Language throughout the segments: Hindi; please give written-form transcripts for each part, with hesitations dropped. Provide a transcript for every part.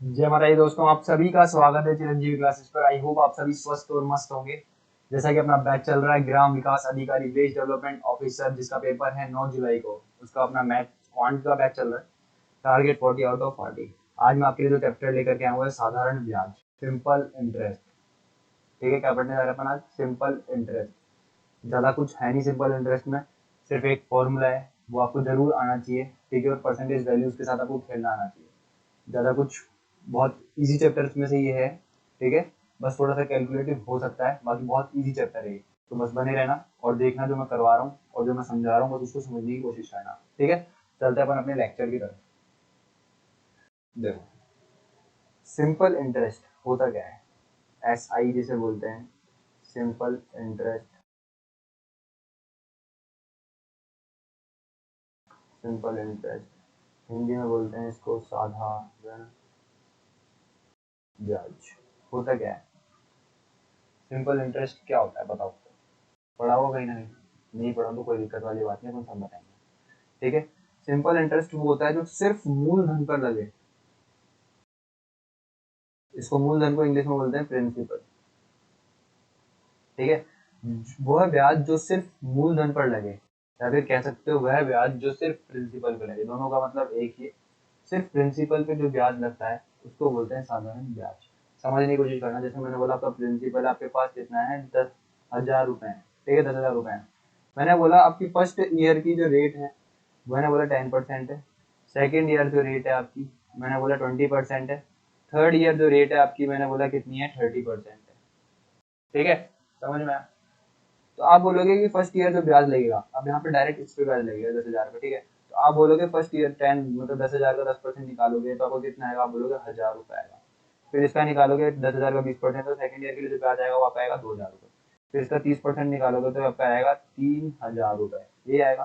जय माता दी दोस्तों, आप सभी का स्वागत है चिरंजीवी क्लासेस पर। आई होप आप सभी स्वस्थ और मस्त होंगे। जैसा कि अपना बैच चल रहा है ग्राम विकास अधिकारी विलेज डेवलपमेंट ऑफिसर, जिसका पेपर है 9 जुलाई को, उसका अपना मैथ क्वांट का बैच चल रहा है। Target 40 out of 40। आज मैं आपके लिए जो चैप्टर लेकर के आया हूँ है साधारण ब्याज, सिंपल इंटरेस्ट। ठीक है, क्या पढ़ने जा रहे हैं अपन आज? Simple interest. ज़्यादा कुछ है नहीं सिंपल इंटरेस्ट में, सिर्फ एक फॉर्मूला है, वो आपको जरूर आना चाहिए। ठीक है, और परसेंटेज वैल्यूज के साथ आपको खेलना आना चाहिए। ज़्यादा कुछ, बहुत इजी चैप्टर्स में से ये है। ठीक है, बस थोड़ा सा कैलकुलेटिव हो सकता है, बाकी बहुत इजी चैप्टर है ये। तो बस बने रहना और देखना जो मैं करवा रहा हूँ और जो मैं समझा रहा हूँ, बस उसको समझने की कोशिश करना। ठीक है, चलते हैं अपन अपने लेक्चर की तरफ। देखो, सिंपल इंटरेस्ट होता क्या है? SI जिसे बोलते हैं, simple interest. Simple interest Hindi में बोलते हैं इसको साधारण ब्याज। होता क्या है? सिंपल इंटरेस्ट क्या होता है बताओ? पढ़ा होगा कहीं ना कहीं, नहीं पढ़ा तो कोई दिक्कत वाली बात नहीं, अपन सब बताएंगे। ठीक है, सिंपल इंटरेस्ट वो होता है जो सिर्फ मूलधन पर लगे। इसको मूलधन को इंग्लिश में बोलते हैं प्रिंसिपल। ठीक है, वह ब्याज जो सिर्फ मूलधन पर लगे, या फिर कह सकते हो वह ब्याज जो सिर्फ प्रिंसिपल पे लगे। दोनों का मतलब एक ही है। सिर्फ प्रिंसिपल पे जो ब्याज लगता है उसको बोलते हैं साधारण ब्याज। समझने की कोशिश करना। जैसे मैंने बोला आपका प्रिंसिपल आपके पास कितना है, 10,000 रुपए है। ठीक है, 10,000 रुपए है। मैंने बोला आपकी फर्स्ट ईयर की जो रेट है, मैंने बोला 10% है। सेकेंड ईयर जो रेट है आपकी, मैंने बोला 20% है। थर्ड ईयर जो रेट है आपकी, मैंने बोला कितनी है, 30% है। ठीक है, समझ में आया? तो आप बोलोगे कि फर्स्ट ईयर जो ब्याज लगेगा, अब यहाँ पे डायरेक्ट इस पे ब्याज लगेगा 10,000 पे। ठीक है, तो आप बोलोगे फर्स्ट ईयर 10 मतलब 10,000 का 10% निकालोगे तो आपको कितना आएगा? आप बोलोगे 1,000 रुपए आएगा। फिर इसका निकालोगे 10,000 का 20%, तो सेकंड ईयर के लिए जो ब्याज आएगा वो आपका आएगा 2,000 रुपए। फिर इसका 30% निकालोगे तो आपका आएगा 3,000 रुपए, ये आएगा।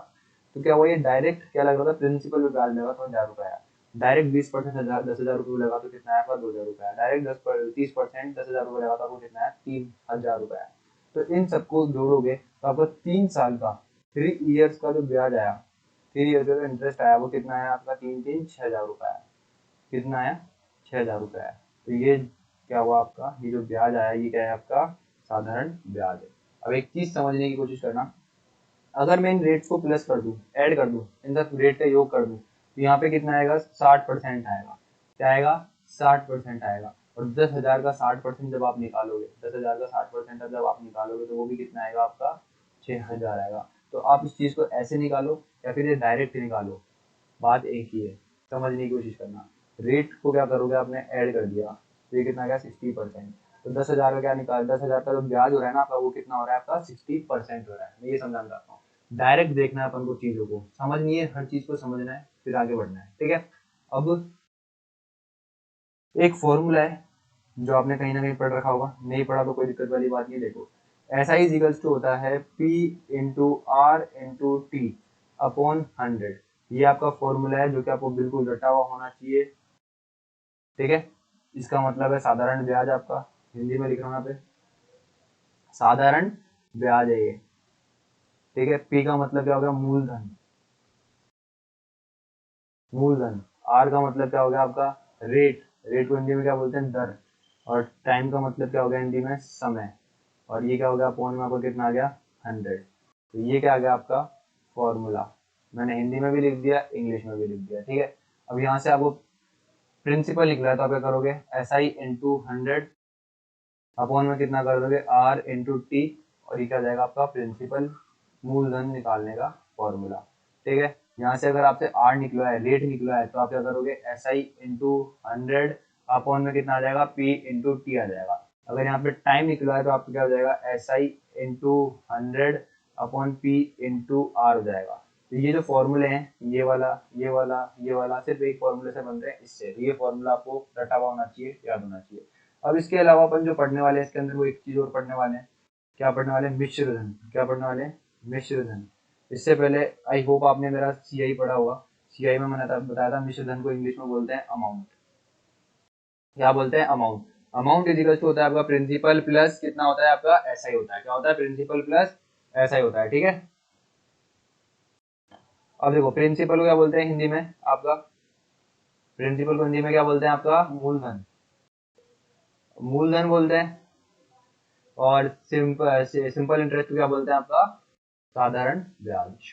तो क्या हुआ, ये डायरेक्ट क्या लग रहा था, प्रिंसिपल पे ब्याज लगा तो 1,000 रुपए आया। डायरेक्ट 20% 10,000 रुपये लगा तो कितना आया? 2,000 रुपए आया। डायरेक्ट 30% 10,000 रुपये लगा तो आपको कितना आया? 3,000 रुपए आया। तो इन सबको जोड़ोगे तो आपको 3 साल का, 3 इयर्स का जो ब्याज आया, 3 इयर्स का जो इंटरेस्ट आया वो कितना आया आपका? 6,000 रुपए आया। कितना आया? 6,000 रुपए आया। तो ये क्या हुआ आपका, ये जो ब्याज आया ये क्या है आपका? साधारण ब्याज है। अब एक चीज समझने की कोशिश करना, अगर मैं इन रेट्स को प्लस कर दूं, ऐड कर दूं, इन सब रेट का योग कर दूं, तो यहाँ पे कितना आएगा? 60% आएगा। क्या आएगा? 60% आएगा। और 10,000 का 60% जब आप निकालोगे, 10,000 का 60% जब आप निकालोगे तो वो भी कितना आएगा आपका? 6,000 आएगा। तो आप इस चीज को ऐसे निकालो या फिर ये डायरेक्ट निकालो, बात एक ही है। समझने की कोशिश करना। रेट को क्या करोगे, आपने ऐड कर दिया तो ये कितना गया? 60%। तो 10,000 का क्या निकाल, 10,000 का जो ब्याज हो रहा है ना आपका, वो कितना हो रहा है आपका? 60% हो रहा है। मैं ये समझाना चाहता हूँ। डायरेक्ट देखना है अपन को, चीजों को समझनी है, हर चीज को समझना है, फिर आगे बढ़ना है। ठीक है, अब एक फॉर्मूला है जो आपने कहीं ना कहीं पढ़ रखा होगा, नहीं पढ़ा तो कोई दिक्कत वाली बात नहीं। देखो, ऐसा ही इक्वल्स टू होता है P into R into T upon 100। ये आपका फॉर्मूला है जो कि आपको बिल्कुल रटा हुआ होना चाहिए। ठीक है, इसका मतलब है साधारण ब्याज। आपका हिंदी में लिख रहा हूँ यहाँ पे, साधारण ब्याज है ये। ठीक है, पी का मतलब क्या हो गया? मूलधन। मूलधन। आर का मतलब क्या हो गया आपका? रेट। रेट को हिंदी में क्या बोलते हैं? दर। और टाइम का मतलब क्या हो गया हिंदी में? समय। और ये क्या हो गया? अपॉन में आपको कितना आ गया? 100। तो ये क्या आ गया आपका? फॉर्मूला। मैंने हिंदी में भी लिख दिया, इंग्लिश में भी लिख दिया। ठीक है, अब यहाँ से आपको प्रिंसिपल निकला है तो आप क्या करोगे? SI इंटू 100 अपॉन में कितना कर दोगे? R into T. और ये क्या जाएगा आपका? प्रिंसिपल, मूलधन निकालने का फॉर्मूला। ठीक है, यहाँ से अगर आपसे R निकला है, रेट निकला है, तो आप क्या करोगे? SI इंटू 100 अपॉन में कितना आ जाएगा? P इंटू टी आ जाएगा। अगर यहाँ पे टाइम निकला है तो आपको क्या हो जाएगा? SI into 100 upon P into R हो जाएगा। तो ये जो फॉर्मूले हैं, ये वाला, ये वाला, ये वाला, सिर्फ एक फॉर्मूले से बन रहे हैं इससे। तो ये फॉर्मूला आपको रटा हुआ होना चाहिए, याद होना चाहिए। अब इसके अलावा अपन जो पढ़ने वाले हैं इसके अंदर, वो एक चीज और पढ़ने वाले हैं। क्या पढ़ने वाले हैं? मिश्र धन। क्या पढ़ने वाले हैं? मिश्र धन। इससे पहले आई होप आपने मेरा CI पढ़ा होगा। CI में मैंने बताया था मिश्र धन को इंग्लिश में बोलते हैं अमाउंट। क्या बोलते हैं? अमाउंट। अमाउंट इजिकल टू होता है आपका प्रिंसिपल प्लस कितना होता है आपका? SI होता है। क्या होता है? प्रिंसिपल प्लस SI होता है। ठीक है, अब देखो प्रिंसिपल को क्या बोलते हैं हिंदी में आपका? प्रिंसिपल को हिंदी में क्या बोलते हैं आपका? मूलधन, मूलधन बोलते हैं। और सिंपल इंटरेस्ट को क्या बोलते हैं आपका? साधारण ब्याज।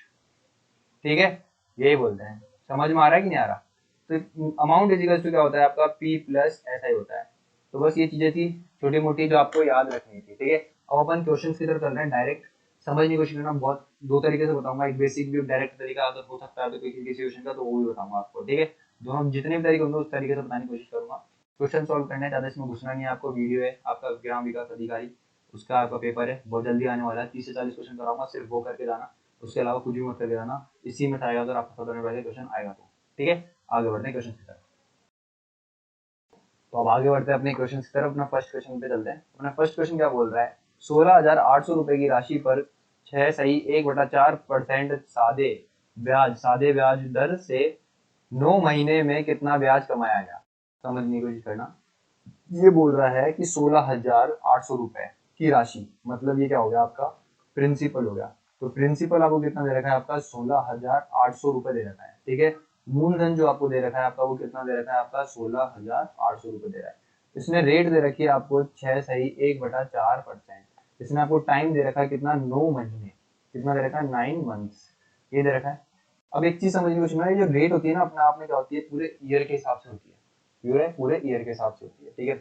ठीक है, यही बोलते हैं। समझ में आ रहा है कि नहीं आ रहा? तो अमाउंट इजिकल्स टू क्या होता है आपका? पी प्लस ऐसा ही होता है। तो बस ये चीजें थी छोटी मोटी जो आपको याद रखनी थी। ठीक है, अब अपन क्वेश्चन की तरफ चल रहे हैं डायरेक्ट। समझने की कोशिश करना, बहुत दो तरीके से बताऊंगा, एक बेसिक भी डायरेक्ट तरीका अगर हो सकता है तो किसी सिचुएशन का, तो वो भी बताऊंगा आपको। ठीक है, दोनों जितने भी तरीके होंगे उस तरीके से बताने की कोशिश करूंगा। क्वेश्चन सॉल्व करना है, ज्यादा इसमें घुसना नहीं है आपको। वीडियो है आपका ग्राम विकास अधिकारी, उसका आपका पेपर है, बहुत जल्दी आने वाला है। 30 से 40 क्वेश्चन कराऊंगा, सिर्फ वो करके जाना, उसके अलावा कुछ भी मत करके जाना। इसी में आएगा, अगर आपको 17 क्वेश्चन आएगा तो। ठीक है, आगे बढ़ते हैं क्वेश्चन की तरफ। तो अब आगे बढ़ते हैं अपने क्वेश्चन की तरफ। अपना फर्स्ट क्वेश्चन पे चलते हैं। अपना फर्स्ट क्वेश्चन क्या बोल रहा है? 16,800 रुपए की राशि पर 6 1/4% सादे ब्याज दर से 9 महीने में कितना ब्याज कमाया गया? समझने की कोशिश करना। ये बोल रहा है कि 16,800 रुपए की राशि, मतलब ये क्या हो गया आपका? प्रिंसिपल हो गया। तो प्रिंसिपल आपको कितना दे रखा है आपका? 16,800 रुपए दे रखा है। ठीक है, मूलधन जो आपको दे रखा है आपका, वो कितना दे रखा है आपका? 16,800 रुपए दे रहा है। इसने रेट दे रखी है आपको 6 1/4%। इसने आपको टाइम दे रखा है कितना? 9 महीने। कितना दे रखा है? 9 मंथ्स, ये दे रखा है। अब एक चीज समझने की कोशिश करना, ये जो रेट होती है ना अपने आप में क्या होती है? पूरे ईयर के हिसाब से होती है। पूरे ईयर के हिसाब से होती है। ठीक है,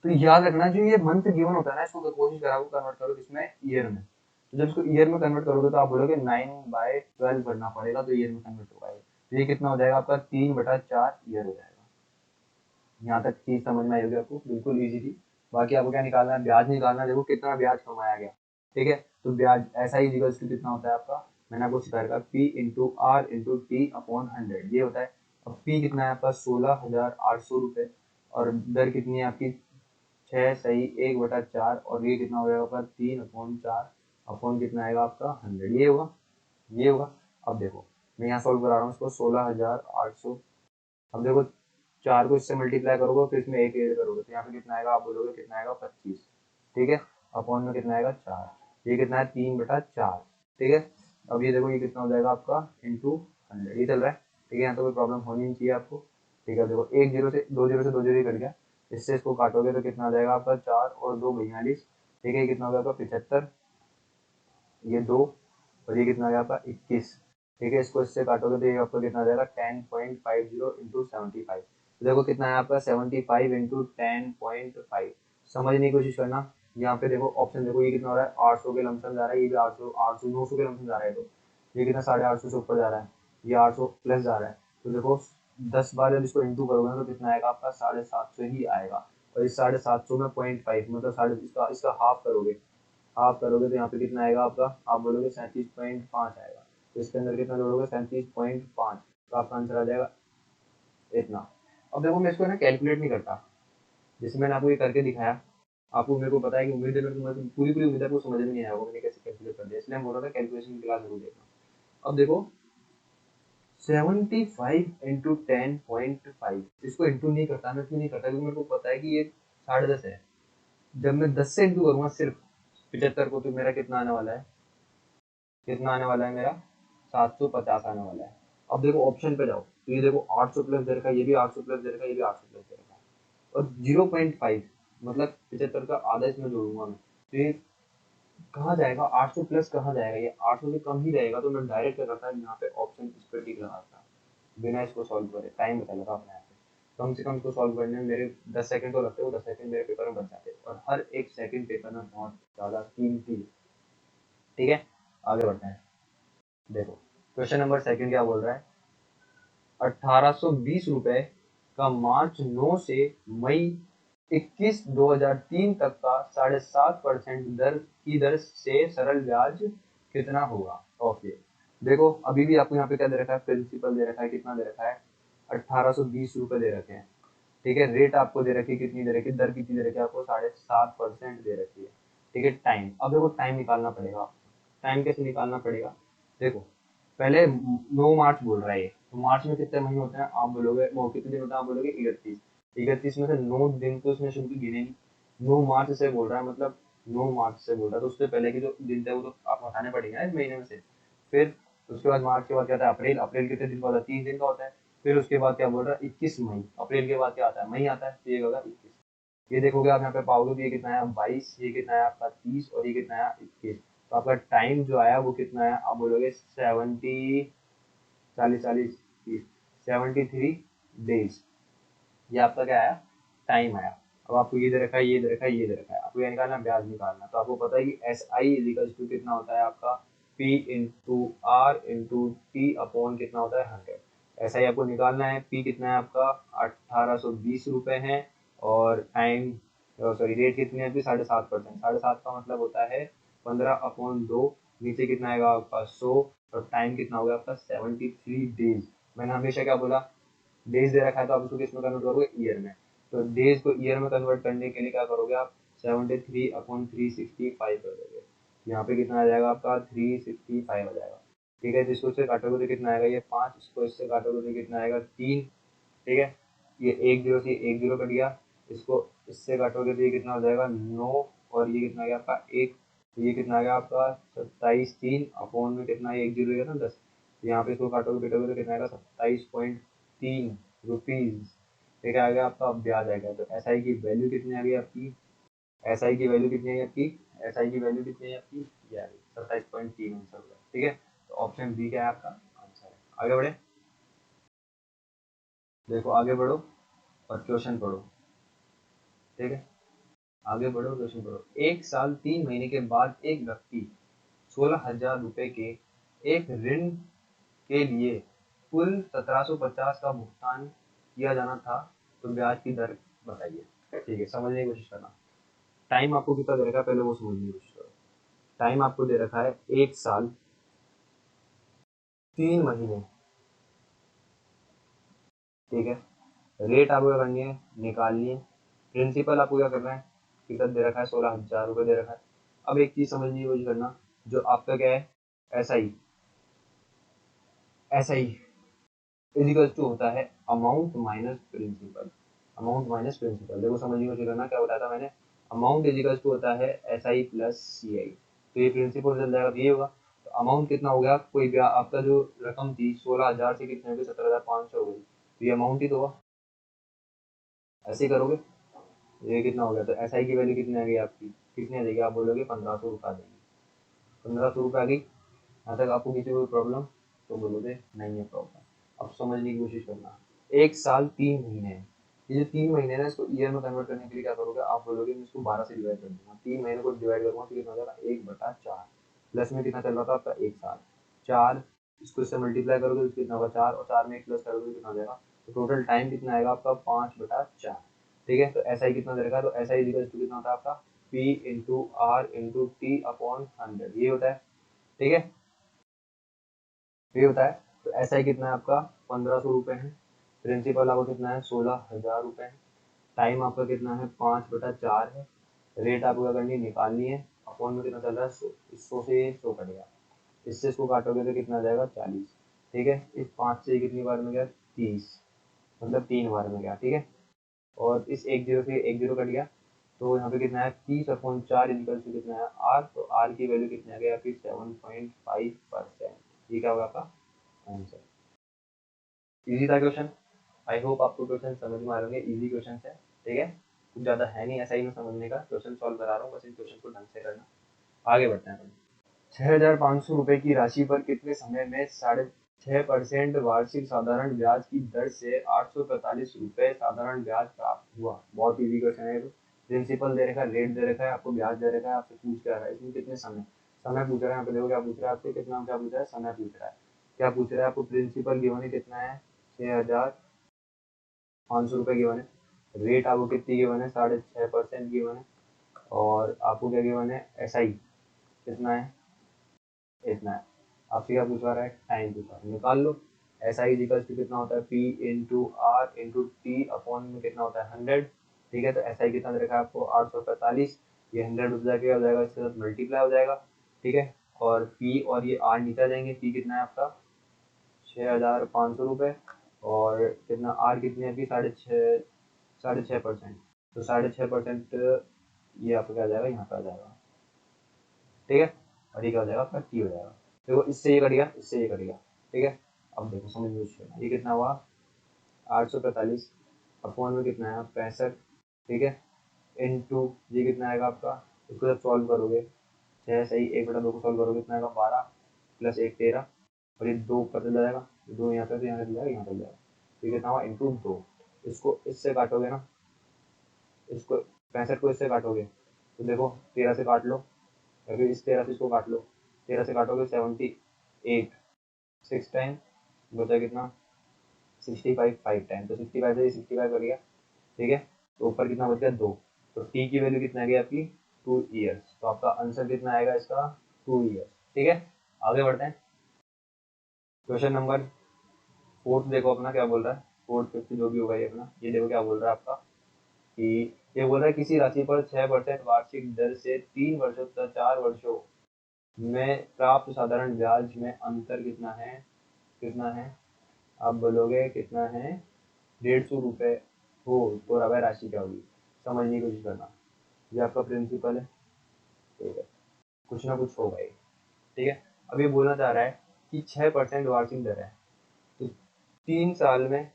तो याद रखना, जो ये मंथ गिवन होता है ना, इसको कोशिश करो कन्वर्ट करो इसमें ईयर में। तो जब इसको ईयर में कन्वर्ट करोगे तो आप बोलोगे 9/12 भरना पड़ेगा, तो ईयर में कन्वर्ट होगा। तो ये कितना हो जाएगा आपका? 3/4 ईयर हो जाएगा। यहाँ तक चीज समझ में आएगी आपको, बिल्कुल ईजी थी। बाकी आपको क्या निकालना है? ब्याज निकालना है। देखो कितना ब्याज कमाया गया। ठीक है, तो ब्याज ऐसा ही इक्वल्स टू कितना होता है आपका? मैंने आपको सिखाया था, P into R into T upon 100, ये होता है। अब पी कितना है आपका? 16,800 रुपए। और दर कितनी है आपकी? 6 1/4, और ये कितना हो जाएगा आपका? 3/4 अपॉन कितना आएगा आपका? 100, ये होगा, ये होगा। अब देखो मैं यहाँ सॉल्व करा रहा हूँ इसको। 16,800, अब देखो 4 को इससे मल्टीप्लाई करोगे, फिर इसमें एक ऐड करोगे, तो यहाँ पे कितना आएगा? आप बोलोगे कितना आएगा? 25। ठीक है, अपॉन में कितना आएगा? 4। ये कितना है? 3/4। ठीक है, अब ये देखो ये कितना हो जाएगा आपका? इंटू 100, ये चल रहा है। ठीक है, यहाँ तो कोई प्रॉब्लम होनी नहीं चाहिए आपको। ठीक है, देखो एक जीरो से दो जीरो से दो जीरो ही कट गया। इससे इसको काटोगे तो कितना आ जाएगा आपका? 4 और 2 42। ठीक है, ये कितना हो जाएगा? 75। ये 2, और ये कितना आ गया आपका? 21। ठीक है, इसको इससे काटोगे तो ये आपको कितना आ जाएगा? 10.50 इंटू 75। तो देखो कितना है आपका? 75 इंटू 10.5। समझने की कोशिश करना। यहाँ पे देखो ऑप्शन, देखो ये कितना हो रहा है? 800 के लमसम जा रहा है, ये भी 800 800 900 के लमसम जा रहा है। तो ये कितना? 850 से ऊपर जा रहा है, ये 800 प्लस जा रहा है। तो देखो 10 बार जब इसको इंटू करोगे ना, तो कितना आएगा आपका? 750 ही आएगा। और इस 750 में 0.5 मतलब साढ़े, इसका इसका हाफ करोगे, हाफ करोगे तो यहाँ पे कितना आएगा आपका? आप बोलोगे 37.5 आएगा। तो इसके अंदर कितना जोड़ोगे? 37.5, तो आपका आंसर आ जाएगा इतना। अब देखो मैं इसको ना कैलकुलेट नहीं करता, जैसे मैंने आपको ये करके दिखाया। आपको, मेरे को पता है कि उम्मीद है, मेरे को पूरी पूरी उम्मीद है आपको समझ में नहीं आया होगा मैंने कैसे कैलकुलेट कर दिया, इसलिए मैं बोल रहा था कैलकुलेशन की क्लास जरूर देखना। अब देखो 75 इंटू 10.5, इसको इंटू नहीं करता मैं, क्यों नहीं करता? क्योंकि मेरे को पता है कि ये 10.5 है। जब मैं 10 से इंटू करूंगा सिर्फ 75 को, तो मेरा कितना आने वाला है? कितना आने वाला है मेरा? 750 आने वाला है। अब देखो ऑप्शन पे जाओ, तो ये देखो 800 प्लस दे रखा है, ये भी 800 प्लस दे रखा है, ये भी 800 प्लस दे रखा है। और 0.5 मतलब 75 का आधा इसमें जोड़ूंगा मैं, तो ये कहाँ जाएगा? 800 प्लस कहाँ जाएगा? ये 800 से कम ही रहेगा। तो मैं डायरेक्ट क्या करता है, यहाँ पे ऑप्शन इस पर टिक लगाता, बिना इसको सॉल्व करे। टाइम बचा लेगा अपने यहाँ पे। कम से कम इसको सॉल्व करने में मेरे 10 सेकंड तो लगते हैं, वो 10 सेकंड मेरे पेपर में बच जाते हैं, और हर एक सेकंड पेपर में बहुत ज़्यादा कीमती है। ठीक है, आगे बढ़ते हैं। देखो क्वेश्चन नंबर सेकंड क्या बोल रहा है? 1820 रुपए का मार्च 9 से मई 21 2003 तक का 7.5% दर से सरल ब्याज कितना होगा? ओके, देखो अभी भी आपको यहाँ पे क्या दे रखा है? प्रिंसिपल दे रखा है, कितना दे रखा है? 1820 रुपए दे रखे हैं। ठीक है, रेट आपको दे रखी है, कितनी दे रखी है? दर कितनी दे रखी है आपको? 7.5% दे रखी है। ठीक है, टाइम, अब देखो टाइम निकालना पड़ेगा आपको। टाइम कैसे निकालना पड़ेगा? देखो पहले 9 मार्च बोल रहा है ये, तो मार्च में कितने महीने होते हैं? आप बोलोगे वो कितने दिन होते हैं? आप बोलोगे 31। 31 में से 9 दिन तो उसने शुरू गिने नहीं। 9 मार्च से बोल रहा है, मतलब 9 मार्च से बोल रहा है, तो उससे पहले के जो दिन थे वो तो आप हटाने पड़ेंगे ना इस महीने में से। फिर उसके बाद मार्च के बाद क्या था? अप्रैल। अप्रैल कितने दिन का होता है? 30 दिन का होता है। फिर उसके बाद क्या बोल रहा है 21 मई, अप्रैल के बाद क्या आता है मई आता है, तो ये होगा 21। ये देखोगे आप यहाँ पे पाओगे तो ये कितना है 22, ये कितना है आपका 30 और ये कितना है 21। तो आपका टाइम जो आया वो कितना है, आप बोलोगे 70, 40 73 डेज। ये आपका क्या आया, टाइम आया। अब आपको ये दे रखा है, ये दे रखा है, ये दे रखा है, आपको ये निकालना है, ब्याज निकालना। तो आपको पता है कि एस आई इजिकल्स टू कितना होता है आपका P into R into T upon कितना होता है 100। एस आई आपको निकालना है, पी कितना है आपका 1820 रुपये है, और टाइम सॉरी रेट कितनी है आपकी 7.5%। 7.5 का मतलब होता है 15/2, नीचे कितना आएगा आपका 100, और टाइम कितना होगा आपका 73 डेज। मैंने हमेशा क्या बोला, डेज दे रखा है तो आप उसको किस में कन्वर्ट करोगे, ईयर में। तो डेज को ईयर में कन्वर्ट करने के लिए क्या करोगे आप 73/365 कर दोगे। यहाँ पे कितना आ जाएगा आपका 365 आ जाएगा। ठीक है, जिसको इससे काटोगे तो कितना आएगा, ये 5, इसको इससे काटोगे तो कितना आएगा 3। ठीक है, ये 1 0 से 1 0 कट गया, इसको इससे काटोगे तो ये कितना हो जाएगा 9, और ये कितना आ गया आपका 1। तो ये कितना आ गया आपका 27 3 अपॉन में कितना 1 0 रहेगा ना 10। यहाँ पे इसको काटोगे पीटोगे तो कितना आएगा 27.3 रुपीज। ठीक है, आ गया आपका ब्याज आ गया। तो एस आई की वैल्यू कितनी आ गई आपकी, एस आई की वैल्यू कितनी आई आपकी, एस आई की वैल्यू कितनी है आपकी, ये आ गई 27.3 आंसर होगा। ठीक है, तो ऑप्शन बी क्या है आपका आंसर है। आगे बढ़े, देखो आगे बढ़ो और क्वेश्चन पढ़ो। ठीक है, आगे बढ़ो, क्वेश्चन पढ़ो। 1 साल 3 महीने के बाद एक व्यक्ति 16,000 रुपए के एक ऋण के लिए कुल 1750 का भुगतान किया जाना था, तो ब्याज की दर बताइए। ठीक है, समझने की कोशिश करना। टाइम आपको कितना दे रखा है, पहले वो समझने की कोशिश करो। टाइम आपको दे रखा है 1 साल 3 महीने। ठीक है, रेट आपको क्या करनी है, निकालनी है। प्रिंसिपल आपको क्या करना है, कितना दे रखा है 16,000 रुपये दे रखा है। अब एक चीज समझने की कोशिश करना, जो आपका क्या है S I, S I equals to होता है amount minus principal. Amount minus principal, देखो समझने की कोशिश करना, क्या बताया था मैंने, अमाउंट इजिकल्स टू होता है एस आई प्लस सी आई। तो ये प्रिंसिपल चल जाएगा तो ये होगा। तो अमाउंट कितना हो गया, कोई भी आपका जो रकम थी 16,000 से कितने हो गई 17,500 हो गई, तो ये अमाउंट ही तो होगा। ऐसे ही करोगे, ये कितना हो गया, तो एस आई की वैल्यू कितनी आ गई आपकी, कितनी आ जाएगी, आप बोलोगे 1500 रुपये आ जाएगी। 1500 रुपये आ गई। यहाँ तक आपको किसी कोई प्रॉब्लम, तो बोलोगे नहीं है प्रॉब्लम। अब समझने की कोशिश करना, 1 साल 3 महीने है। ये जो 3 महीने है इसको ईयर में कन्वर्ट करने के लिए क्या करोगे, आप बोलोगे मैं इसको 12 से डिवाइड कर दूंगा। 3 महीने को डिवाइड करूंगा तो कितना हो जाएगा 1/4। प्लस में कितना चल रहा था आपका 1 साल 4, इसको इससे मल्टीप्लाई करोगे तो कितना होगा 4, और 4 में 1 प्लस करोगे तो कितना हो जाएगा। तो टोटल टाइम कितना आएगा आपका 5/4। ठीक है, तो एस आई कितना दे रखा है, तो एस आई इक्वल टू कितना होता है आपका P into R into T upon 100, ये होता है। ठीक है, ये होता है। तो एस आई कितना है आपका 1500 रुपये है। प्रिंसिपल आपका कितना है 16,000 रुपये है। टाइम आपका कितना है 5/4 है। रेट आपको क्या करनी है, निकालनी है। अपॉन में कितना चल रहा है 100 से 100 कटेगा, इससे इसको काटोगे तो कितना आ जाएगा 40। ठीक है, इस 5 से कितनी बार में गया 30, मतलब 3 बार में गया। ठीक है, और इस 1 0 से 1 0 कट गया, तो यहाँ पे कितना है 30/4 इक्वल टू कितना है आर। तो आर की वैल्यू कितनी आ गई आपकी 7.5%। ये क्या होगा आपका आंसर। इजी था क्वेश्चन, आई होप आपको क्वेश्चन समझ में आ रहे होंगे, इजी क्वेश्चन है। ठीक है, कुछ ज़्यादा है नहीं ऐसा ही में समझने का, क्वेश्चन सॉल्व करा रहा हूँ, बस इन क्वेश्चन को ढंग से करना। आगे बढ़ते हैं। 6,500 रुपये की राशि पर कितने समय में 6.5% वार्षिक साधारण ब्याज की दर से 845 रुपये साधारण ब्याज प्राप्त हुआ। बहुत इजी क्वेश्चन है। प्रिंसिपल दे रखा है, रेट दे रखा है, आपको ब्याज दे रखा है, आपसे पूछ क्या रहा है, इसमें कितने समय, समय पूछ रहा है। यहाँ पे देखो क्या पूछ रहा है आपसे, कितना क्या पूछ रहा है, समय पूछ रहा है। क्या पूछ रहा है आपको, प्रिंसिपल गिवन है कितना है 6,500 रुपये गिवन है। रेट आपको कितनी गिवन है 6.5% गिवन है। और आपको क्या गिवन है एस आई कितना है, इतना है। आपसे क्या पूछवा रहा है, टाइम पूछवा रहा है, निकाल लो। एस आई इजिकल टू कितना होता है P into R into T upon में कितना होता है 100। ठीक है, तो एस आई कितना दे रखा है आपको 845, ये 100 उठ जाके हो जाएगा, इसके साथ मल्टीप्लाई हो जाएगा। ठीक है, और पी और ये आर नीचे जाएंगे, पी कितना है आपका 6,500 रुपये, और कितना आर कितनी है आपकी 6.5%। तो 6.5% ये आपका क्या आ जाएगा, यहाँ पे आ जाएगा। ठीक है, और ये क्या हो जाएगा आपका टी हो जाएगा। देखो इससे ये कट गया, इससे ये कट गया। ठीक है, अब देखो समझ में, ये कितना हुआ 845 अपॉन में कितना है 65, ठीक है, इनटू ये कितना आएगा आपका, इसको जब सॉल्व करोगे 6 सही 1/2 को सॉल्व करोगे कितना आएगा 12 प्लस 1 13, और ये 2 ऊपर चला जाएगा, 2 यहाँ पे तो यहाँ चल जाएगा, यहाँ चल जाएगा, तो कितना हुआ इंटू 2। इसको इससे काटोगे ना, इसको 65 को इससे काटोगे तो देखो 13 से काट लो, या फिर इस 13 से इसको काट लो, 13 से काटोगे 78, 6 टाइम बचा कितना 65, 5 टाइम, तो 65 से 65 कर गया, ठीक है, तो ऊपर कितना बच गया 2, तो टी की वैल्यू कितना आ गई आपकी 2 ईयर्स, तो आपका आंसर कितना आएगा इसका 2 ईयर्स, ठीक है। आगे बढ़ते हैं, क्वेश्चन नंबर 4 देखो अपना क्या बोल रहा है, 4 5 जो भी होगा ये अपना, ये देखो क्या बोल रहा है आपका कि ये बोल रहा है किसी राशि पर 6% वार्षिक दर से 3 वर्षों तथा 4 वर्षों में प्राप्त साधारण ब्याज में अंतर कितना है, कितना है आप बोलोगे कितना है 150 रुपये हो तो रवा राशि क्या होगी, समझने की कोशिश करना, ये आपका प्रिंसिपल है, ठीक है, कुछ ना कुछ होगा ये, ठीक है। अब ये बोलना चाह रहा है कि 6% वार्षिक दर है, तो 3 साल में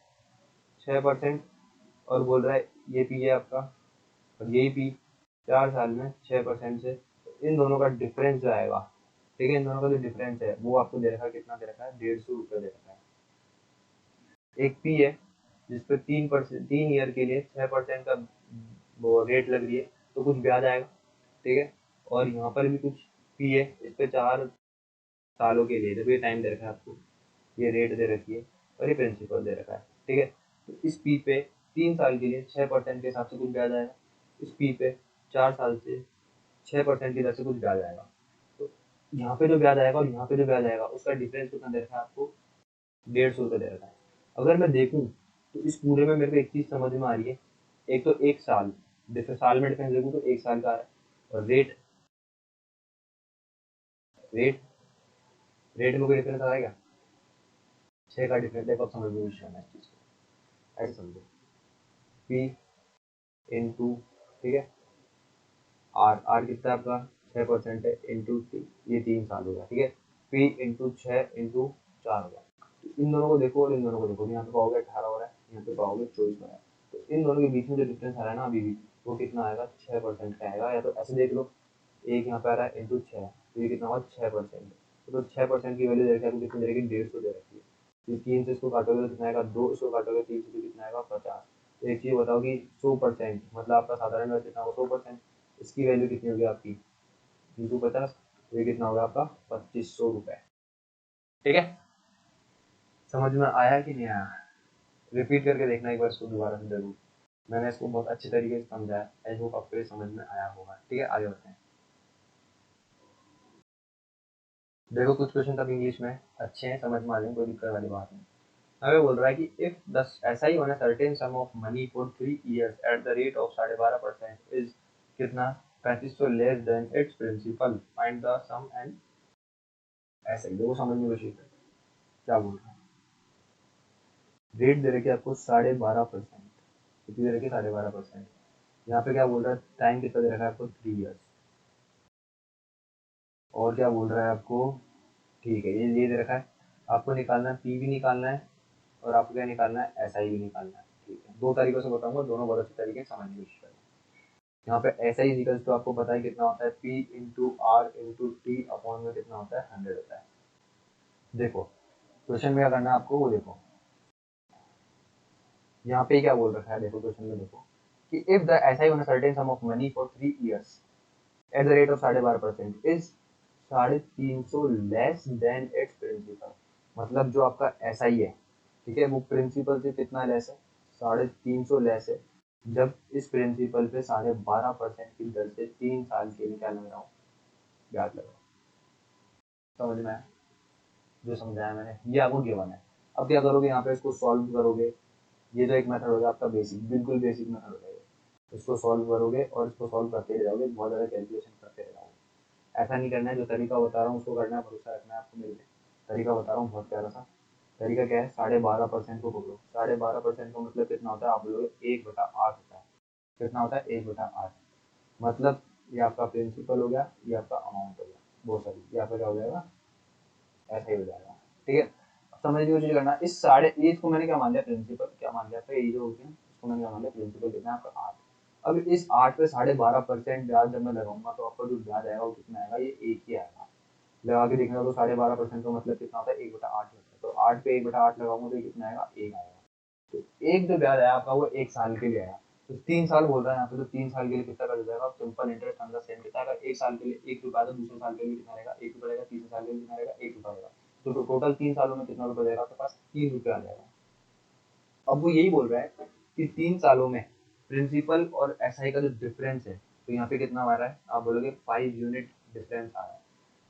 6%, और बोल रहा है ये पी है आपका और यही पी 4 साल में 6% से, तो इन दोनों का डिफरेंस जो आएगा, ठीक है, इन दोनों का जो डिफरेंस है वो आपको दे रखा है, कितना दे रखा है 150 रुपये दे रखा है। एक पी है जिसपे 3 ईयर के लिए 6% का वो रेट लग रही है, तो कुछ ब्याज आएगा, ठीक है, और यहाँ पर भी कुछ पी है इस पे 4 सालों के लिए, जब ये टाइम दे रखा है आपको, ये रेट दे रखी है और ये प्रिंसिपल दे रखा है, ठीक है, तो इस पी पे 3 साल के लिए 6% के हिसाब से कुछ ब्याज आएगा, इस पी पे 4 साल से 6% की दर से कुछ ब्याज आएगा, तो यहाँ पे जो ब्याज आएगा और यहाँ पे जो ब्याज आएगा उसका डिफरेंस कितना दे रखा है आपको 150 रुपये दे रखा है। अगर मैं देखूँ तो इस पूरे में मेरे को एक चीज़ समझ में आ रही है, एक तो एक साल डिफरेंस, साल में डिफरेंस देखूँ तो 1 साल का है, और रेट रेट रेट में कोई डिफरेंस आ रहा है क्या, 6 का डिफरेंस देखो, अब समझ में कोशिश करना है इस चीज़ को, ऐसे समझो पी इंटू, ठीक है, आर आर कितना है आपका 6% है इंटू ये 3 साल हो गया, ठीक है, पी इंटू 6 इंटू 4 हो गया, तो इन दोनों को देखो और इन दोनों को देखो, यहाँ पे पाओगे 18 हो रहा है, यहाँ पे पाओगे 24 हो रहा है, तो इन दोनों के बीच में जो डिफरेंस आ रहा है ना अभी भी, वो कितना आएगा 6% का आएगा, या तो ऐसे देख लो, एक यहाँ पे आ रहा है इंटू 6, तो ये कितना हुआ 6%, तो 6% की वैल्यू दे रखी है, कितनी दे रखी है 150 दे रखी है, तो 3 से इसको काटोगे तो कितना आएगा 2, इसको काटोगे 3 से तो कितना आएगा 50। एक चीज़ बताओ कि 100% मतलब आपका साधारण ब्याज कितना होगा 100%, इसकी वैल्यू कितनी होगी आपकी इंटू 50, ये कितना होगा आपका 2500 रुपये, ठीक है, समझ में आया कि नहीं आया, रिपीट करके देखना एक बार इसको दोबारा से जरूर, मैंने इसको बहुत अच्छे तरीके से समझाया, आई होप आपको ये समझ में आया होगा, ठीक है, आगे बढ़ते हैं। देखो कुछ क्वेश्चन तब इंग्लिश में अच्छे हैं, समझ में आ जाएंगे, कोई दिक्कत वाली बात नहीं। हमें बोल रहा है कि इफ द ऐसा ही होना certain sum of money for 3 years at the rate of 12.5% is कितना 3500 less than its principal, find the sum and, ऐसे ही देखो समझने की कोशिश करो क्या बोल रहा है, रेट दे रखी है आपको 12.5%, कितनी दे रखी है 12.5%, यहाँ पे क्या बोल रहा है टाइम कितना दे रखा है आपको 3 इयर्स, और क्या बोल रहा है आपको, ठीक है ये दे रखा है, आपको निकालना है पी भी निकालना है और आपको क्या निकालना है एस आई भी निकालना है, ठीक है, 2 तरीकों से बताऊंगा, दोनों बहुत अच्छे तरीके से समझने की कोशिश करें। यहाँ पे एस आई इजिकल्स तो आपको पता है कितना होता है P into R into T upon में कितना होता है 100 होता है। देखो क्वेश्चन में क्या करना है आपको वो देखो, यहाँ पे क्या बोल रखा है, देखो क्वेश्चन में देखो कि if the S I on certain sum of money for 3 years at the rate of 12.5% is 350 less than its principal, मतलब जो आपका एस आई है, ठीक है, वो प्रिंसिपल से कितना लेस है 350 लेस है, जब इस प्रिंसिपल पे 12.5% की दर से 3 साल के लिए क्या लग रहा हूँ ब्याज लग रहा हूँ, समझ में आया जो समझाया मैंने, ये आपको गिवन है। अब क्या करोगे यहाँ पे इसको सॉल्व करोगे, ये जो एक मेथड होगा आपका बेसिक, बिल्कुल बेसिक मेथड होगा ये, इसको सॉल्व करोगे और इसको सॉल्व करते रह जाओगे, बहुत ज़्यादा कैलकुलेशन करते रह जाओगे, ऐसा नहीं करना है, जो तरीका बता रहा हूँ उसको करना है, भरोसा रखना है आपको मेरे पे, तरीका बता रहा हूँ बहुत प्यारा सा तरीका, क्या है 12.5% को पकड़ो, 12.5% का मतलब कितना होता है आप लोग 1/8 होता है, कितना होता है 1/8, मतलब ये आपका प्रिंसिपल हो गया, ये आपका अमाउंट हो गया, बहुत सारी ये आपका क्या हो जाएगा ऐसा ही हो जाएगा, ठीक है। समझने की कोशिश करना, इस साढ़े ये इसको मैंने क्या मान लिया, प्रिंसिपल क्या मान लिया था, ये जो होती है इसको मैंने क्या मान लिया प्रिंसिपल, कितना है आपका 8। अब इस 8 पे 12.5% ब्याज जब मैं लगाऊंगा तो आपका जो ब्याज आएगा वो कितना आएगा, ये एक ही आएगा। लगा के देखना तो 12.5% का मतलब कितना होता है, 1/8 होता है। तो 8 पे 1/8 लगाऊंगा तो ये कितना आएगा, एक आएगा। तो एक जो ब्याज आया आपका वो 1 साल के लिए आया। तो 3 साल बोल रहा है यहाँ पे, तो 3 साल के लिए कितना कर जाएगा, simple interest on the same कितना आएगा, 1 साल के लिए 1 रुपया, तो दूसरे साल के लिए कितना रहेगा, 1 रुपया रहेगा, तीसरे साल के लिए कितना रहेगा, 1 रुपया रहेगा। तो टोटल 3 सालों में कितना रुपया जाएगा आपके पास, 3 रुपया आ जाएगा। अब वो यही बोल रहा है कि 3 सालों में प्रिंसिपल और एसआई का जो डिफरेंस है, तो यहाँ पे कितना आ रहा है, आप बोलोगे 5 यूनिट डिफरेंस आ रहा है।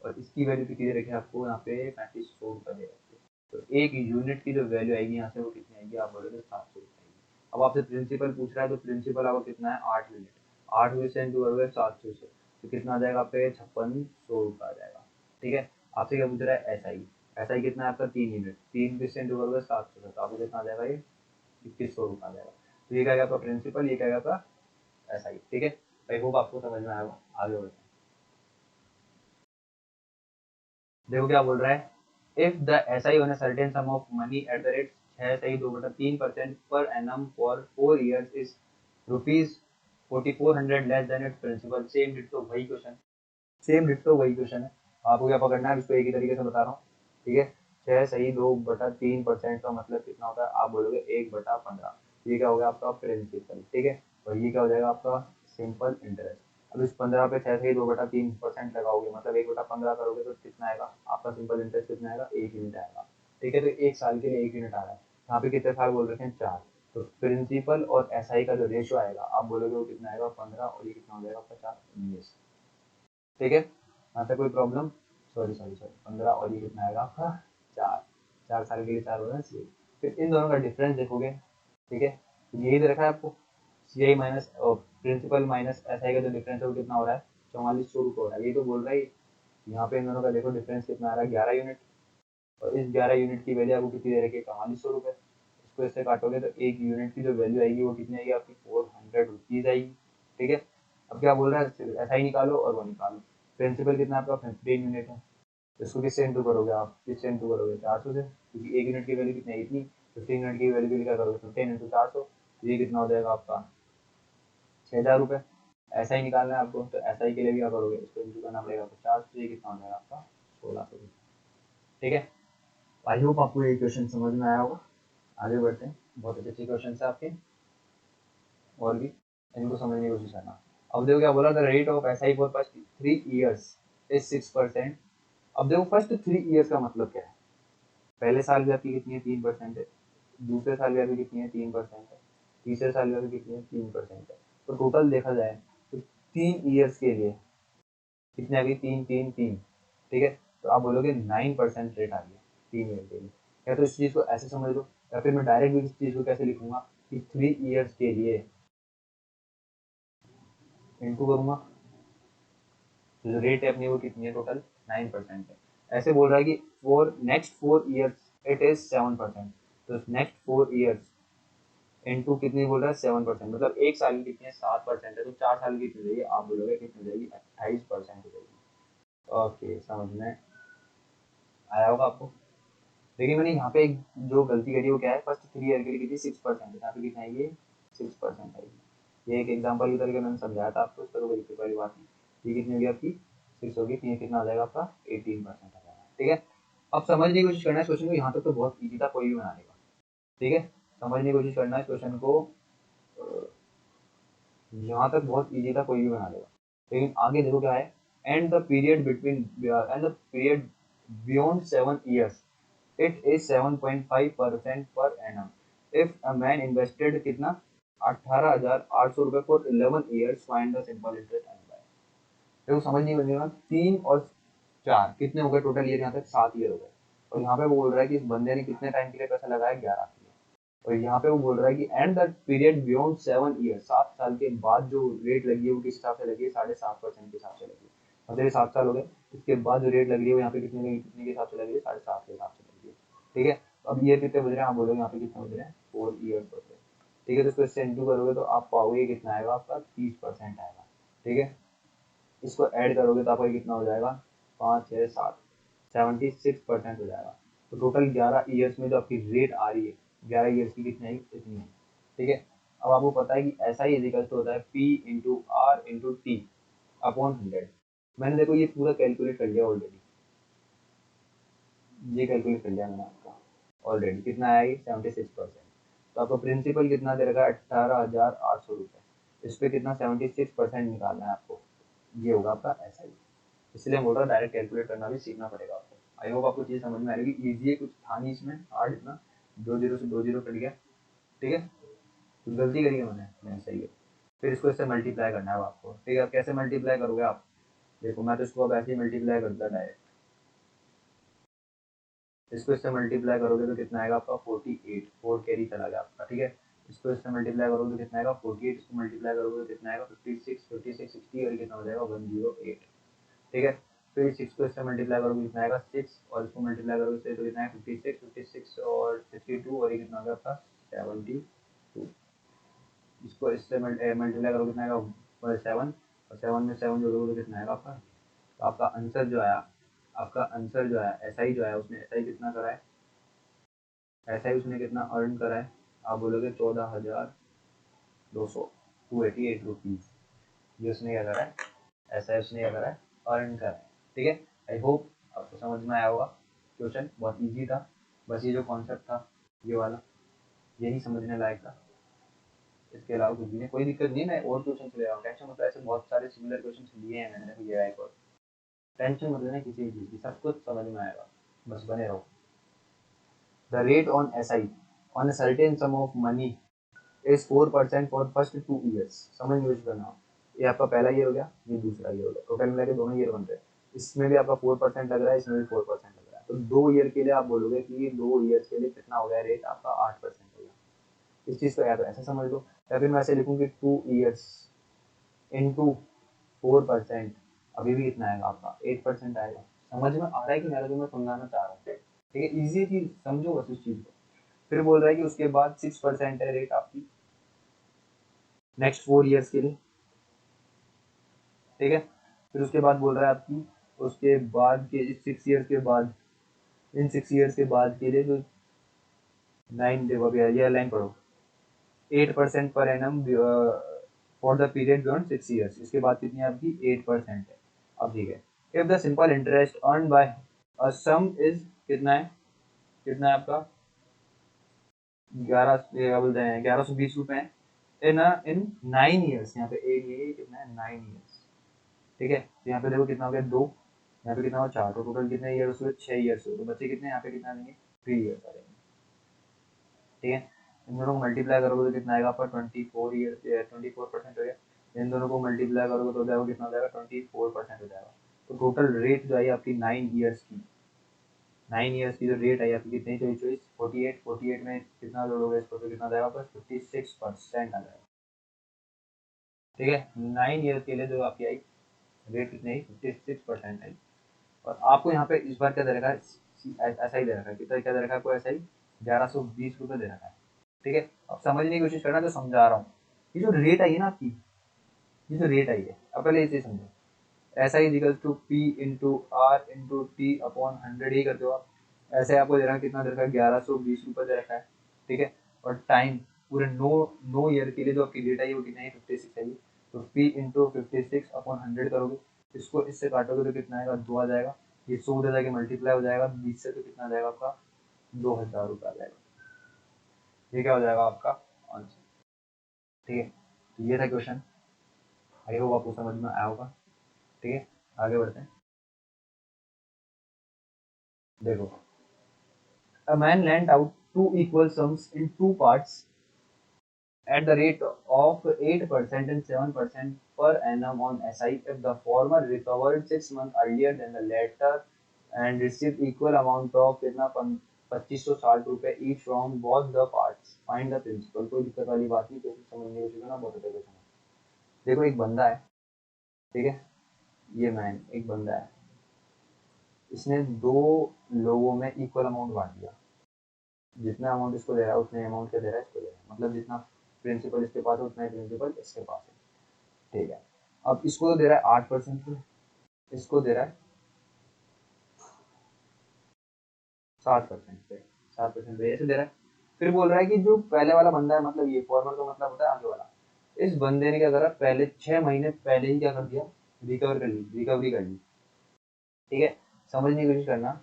और इसकी वैल्यू कितनी दे रखी है आपको, यहाँ पे 3500 रुपये दे रखी है। तो एक यूनिट की जो वैल्यू आएगी यहाँ से वो कितनी आएगी, आप बोलोगे 700 रुपये आएगी। अब आपसे प्रिंसिपल पूछ रहा है, तो प्रिंसिपल आपको कितना है, 8 यूनिट, 8 से इंटू करोगे 700 से, तो कितना आ जाएगा आप पे, 5600 रुपये आ जाएगा। ठीक है। आपसे क्या पूछ रहा है, एसआई, एसआई कितना है आपका, 3 यूनिट, 3 से इंटू करोगे 700 से, तो आपको कितना आ जाएगा, ये 2100 रुपये आ जाएगा। तो ये क्या गया आपका प्रिंसिपल, ये क्या गया आपका एसआई। ठीक है। आई होप आपको समझ में आएगा। आगे बढ़ते हैं। देखो क्या बोल रहा है, if the SI on a certain sum of money at the rate 6.2/3% per annum for 4 years is ₹4400 less than its principal, same ditto वही क्वेश्चन, सेम डिट्टो वही क्वेश्चन है। आपको क्या पकड़ना है, इसको एक ही तरीके से बता रहा हूँ। ठीक है। 6.2/3% का मतलब कितना होता है, आप बोलोगे 1/15। ये क्या हो गया आपका प्रिंसिपल। ठीक है। और ये क्या हो जाएगा आपका सिंपल इंटरेस्ट। अब इस 15 पे 6.2/3% लगाओगे, मतलब 1/15 करोगे तो कितना आएगा आपका सिंपल इंटरेस्ट, कितना आएगा, 1 यूनिट आएगा। ठीक है। तो 1 साल के लिए 1 यूनिट आ रहा है। यहाँ पे कितने साल बोल रखे हैं, 4। तो प्रिंसिपल और एसआई का जो रेशियो आएगा, आप बोलोगे वो कितना आएगा, 15, और ये कितना हो जाएगा आपका 4, 19। ठीक है। यहाँ तक कोई प्रॉब्लम, सॉरी सॉरी सॉरी, 15 और ये कितना आएगा आपका 4, 4 साल के लिए 4 हो रहा है सी। फिर इन दोनों का डिफरेंस देखोगे। ठीक है। तो यही दे रखा है आपको, C I minus principal minus S I का जो डिफरेंस है वो कितना हो रहा है, 4400 रुपये हो रहा है। ये तो बोल रहा है। यहाँ पे इन दोनों का देखो डिफरेंस कितना आ रहा है, 11 यूनिट। और इस 11 यूनिट की वैल्यू आपको कितनी दे रखी है, 4400 रुपये। इसको इससे काटोगे तो एक यूनिट की जो वैल्यू आएगी वो कितनी आएगी आपकी, 400 रुपीज़ आएगी। ठीक है। अब क्या बोल रहा है, ऐसा ही निकालो और वो निकालो। प्रिंसिपल कितना आपका 15 यूनिट है, तो इसको किससे इंटू करोगे आप, किससे इंटू करोगे, 400 से, क्योंकि एक यूनिट की वैल्यू कितनी है, इतनी। 15 यूनिट की वैल्यू के लिए क्या करोगे, 15 × 400, ये कितना हो जाएगा आपका 6000 रुपये। ऐसा ही निकालना है आपको, तो ऐसा ही के लिए भी क्या करोगे, इसको इंटू करना पड़ेगा 50, तो ये कितना हो जाएगा आपका 1600 रुपये। ठीक है। आई होप आपको ये क्वेश्चन समझ में आया होगा। आगे बढ़ते हैं। बहुत अच्छे अच्छे क्वेश्चन है आपके और भी, इनको समझने की कोशिश करना। अब देखो क्या बोला, the rate of S I for first 3 years is 6%। अब देखो फर्स्ट 3 years का मतलब क्या है, पहले साल की आपकी कितनी है, 3% है, दूसरे साल की आपकी कितनी है, 3% है, तीसरे साल की आपकी कितनी है, 3% है। तो टोटल देखा जाए तो 3 years के लिए कितने आ गई, 3 3 3। ठीक है। तो आप बोलोगे 9% रेट आ गया 3 ईयर के लिए। या तो इस चीज़ को ऐसे समझ लो, या फिर मैं डायरेक्ट भी इस चीज़ को कैसे लिखूंगा कि 3 years के लिए इंटू करूंगा, तो जो रेट है अपनी वो कितनी है, टोटल 9% है। ऐसे बोल रहा है कि for next 4 years it is 7%। तो नेक्स्ट 4 years इंटू कितनी बोल रहा है, 7%, मतलब एक साल की कितनी है, 7% है। तो 4 साल की कितनी जाएगी, आप बोलोगे कितनी जाएगी, 28% हो जाएगी। ओके, समझ में आया होगा आपको। देखिए मैंने यहाँ पे एक जो गलती करी वो क्या है, फर्स्ट 3 ईयर के लिए कितनी 6%, यहाँ पे कितना आएगी, 6% आएगी। ये एक एग्जाम्पल की तरीके मैंने समझाया था आपको, इसका तो कोई दिक्कत वाली बात नहीं। ये कितनी होगी आपकी, 6 होगी, तीन कितना आ जाएगा आपका 18% आ जाएगा। ठीक है। अब समझने की कोशिश करना है इस क्वेश्चन को, यहाँ तक तो बहुत ईजी था, कोई भी बना लेगा। ठीक है। समझने की कोशिश करना है इस क्वेश्चन को, यहाँ तक बहुत ईजी था, कोई भी बना लेगा। लेकिन आगे देखो क्या है, and the period between and the period beyond 7 years it is 7.5% per annum. If a man invested कितना, 18,800 रुपये for 11 years, find the simple interest and by. देखो समझ नहीं बनेगा, 3 और 4 कितने हो गए टोटल ईयर, यहाँ तक 7 ईयर हो गए। और यहाँ पे वो बोल रहा है कि इस बंदे ने कितने टाइम के लिए पैसा लगाया, 11 के लिए। और यहाँ पे वो बोल रहा है कि and the period beyond 7 years, 7 साल के बाद जो रेट लगी है वो किस हिसाब से लगी है, 7.5% के हिसाब से लगी है। मतलब ये 7 साल हो गए, इसके बाद जो रेट लग रही है वो यहाँ पे कितने के हिसाब से लग रही है, 7.5 के हिसाब से लग रही है। ठीक है। अब ये कितने बज रहे हैं, आप बोलोगे यहाँ पे कितने बज रहे हैं, 4 years बज रहे हैं। ठीक है। तो इसको इससे इंटू करोगे तो आप पाओगे कितना आएगा आपका, 30% आएगा। ठीक है। इसको ऐड करोगे तो आपका कितना हो जाएगा, 5 6 7, 76% हो जाएगा। तो टोटल 11 ईयर्स में जो आपकी रेट आ रही है 11 ईयर्स की कितनी आएगी, इतनी है। ठीक है, अब आपको पता है कि ऐसा ही इजिकल तो होता है P into R into T upon 100। मैंने देखो ये पूरा कैलकुलेट कर लिया ऑलरेडी, ये कैलकुलेट कर लिया मैंने आपका ऑलरेडी। कितना आया ये 76%। तो आपको प्रिंसिपल कितना दे रखा है 18,800 रुपये। इस पर कितना 76% निकालना है आपको, ये होगा आपका ऐसा ही। इसलिए हम बोल रहा हूँ डायरेक्ट कैलकुलेट करना भी सीखना पड़ेगा आपको। आई होप आपको चीज़ समझ में आ रही है। ईजी है, कुछ था नहीं इसमें हार्ड इतना। 2 जीरो से 2 जीरो कट गया। ठीक है, तो गलती करी है मैंने सही है। फिर इसको इससे मल्टीप्लाई करना है आपको। ठीक है, अब कैसे मल्टीप्लाई करोगे आप, देखो मैं तो इसको अब ऐसे ही मल्टीप्लाई करता डायरेक्ट। इसको इससे मल्टीप्लाई करोगे तो कितना आएगा आपका 48, 4 कैरी चला गया आपका। ठीक है, इसको इससे मल्टीप्लाई करोगे तो कितना आएगा 48, इसको मल्टीप्लाई करोगे तो कितना आएगा 56, 56 60 और कितना हो जाएगा 108। ठीक है, फिर 6 को इससे मल्टीप्लाई करोगे कितना आएगा 6 और इसको मल्टीप्लाई करोगे इससे तो कितना है 56, 56 और 62 और ये कितना हो गया आपका 72। इसको इससे मल्टीप्लाई करोगे कितना आएगा 7 और 7 में 7 जोड़ोगे तो कितना आएगा आपका। तो आपका आंसर जो आया, आपका आंसर जो है ऐसा ही जो है उसने ऐसा ही कितना करा है, ऐसा ही उसने कितना अर्न करा है। आप बोलोगे 14,200 288 रुपीज़। ये उसने क्या करा है, ऐसा है उसने क्या करा है, अर्न करा है। ठीक है, आई होप आपको समझ में आया होगा। क्वेश्चन बहुत इजी था, बस ये जो कॉन्सेप्ट था ये वाला यही समझने लायक था। इसके अलावा कुछ भी नहीं, कोई दिक्कत नहीं है। मैं और क्वेश्चन ले रहा हूँ, टेंशन मतलब ऐसे बहुत सारे सिमिलर क्वेश्चन लिए हैं मैंने, ये एक और टेंशन मत लेना किसी भी चीज़ की, सब कुछ समझ में आएगा, बस बने रहो। The rate on SI on a certain sum of money is 4% for first 2 years. समझ यूज करना, ये आपका पहला ईयर हो गया, ये दूसरा ईयर हो गया, टोटल मिला के दोनों ईयर बन रहे हैं। इसमें भी आपका 4% लग रहा है, इसमें भी 4% लग रहा है। तो 2 ईयर के लिए आप बोलोगे कि 2 ईयर्स के लिए कितना हो गया रेट आपका 8% हो गया। इस चीज़ को या तो ऐसा समझ लो या फिर मैं ऐसे लिखूँ कि 2 ईयर्स इंटू 4%, अभी भी कितना आएगा आपका 8% आएगा। समझ में आ रहा है कि मेरा जो मैं समझाना चाह रहा हूँ। ठीक है, ईजी चीज समझो बस इस चीज को। फिर बोल रहा है कि उसके बाद 6% है रेट आपकी नेक्स्ट 4 ईयर्स के लिए। ठीक है, फिर उसके बाद बोल रहा है आपकी उसके बाद के 6 ईयर्स के बाद, इन 6 ईयर्स के बाद के लिए जो 9, देखो भैया ये लाइन पढ़ो, 8% पर annum for the period beyond 6 years. इसके बाद कितनी है आपकी 8% है। अब ठीक है, if the simple interest earn by a some is कितना है, कितना है आपका 1120 रुपए इन 9 ईयर्स। यहाँ पे कितना है 9 ईयर्स। ठीक है, तो यहाँ पे देखो कितना हो गया 2, यहाँ पे कितना हो 4, तो टोटल कितने ईयर्स हुए 6 ईयर्स हुए। तो बच्चे कितने यहाँ पे कितना देंगे 3 ईयर्स आ जाएंगे। ठीक है, इन दोनों को मल्टीप्लाई करोगे तो कितना आएगा आपका 24% हो गया। इन दोनों को मल्टीप्लाई करोगे तो हो जाएगा कितना हो जाएगा 24% हो जाएगा। तो टोटल रेट जो है आपकी 9 ईयर्स की, 9 ईयर्स की जो रेट आई आपकी कितनी चॉइस चॉइस 48, 48 में कितना जोड़ोगे इसको तो कितना जाएगा आपका 56% आ जाएगा। ठीक है, 9 ईयर्स के लिए जो आपकी आई रेट कितनी आई 56% आई। और आपको यहाँ पे इस बार क्या दे रखा है, ऐसा ही दे रखा है। कितना क्या दे रखा है आपको ऐसा ही 1120 रुपये दे रखा है। ठीक है, अब समझने की कोशिश करना, तो समझा रहा हूँ। ये जो रेट आई है ना आपकी, ये जो रेट आई है, अब पहले ये चीज समझो। ऐसा ही equal to P into R into T upon 100 ही करते हो आप। ऐसे आपको दे रखा है कितना दे रखा है 1120 रुपये दे रखा है। ठीक है, और टाइम पूरे 9 ईयर के लिए जो आपकी डेट आई वो कितना है 56 आई। तो पी इंटू 56/100 करोगे, इसको इससे काटोगे तो कितना आएगा 2 आ जाएगा। ये 100 उधर जाके मल्टीप्लाई हो जाएगा 20 से, तो कितना आ जाएगा आपका 2000 रुपये आ जाएगा। ये क्या हो जाएगा आपका आंसर। ठीक है, तो ये था क्वेश्चन। आई होप आपको समझ में आया होगा। ठीक है, आगे बढ़ते हैं। देखो, a man lent out two equal sums in two parts at the rate of 8% and 7% per annum on SI. If the former recovered 6 months earlier than the latter and received equal amount of कितना 2560 रुपए each from both the parts, find the principal। कोई दिक्कत वाली बात नहीं, क्वेश्चन समझने की कोशिश करना, बहुत अच्छा क्वेश्चन है। देखो एक बंदा है, ठीक है, ये मैन एक बंदा है, इसने 2 लोगों में इक्वल अमाउंट बांट दिया। जितना अमाउंट इसको दे रहा है उतने अमाउंट का दे रहा है इसको दे रहा है, मतलब जितना प्रिंसिपल इसके पास है उतना ही प्रिंसिपल इसके पास है। ठीक है, अब इसको तो दे रहा है 8%, इसको दे रहा है 7% पे 7% पे ऐसे दे रहा है। फिर बोल रहा है कि जो पहले वाला बंदा है, मतलब ये फॉर्मर का मतलब होता है आगे वाला, इस बंदे ने क्या करा, पहले 6 महीने पहले ही क्या कर दिया, रिकवरी कर ली। ठीक है, समझने की कोशिश करना।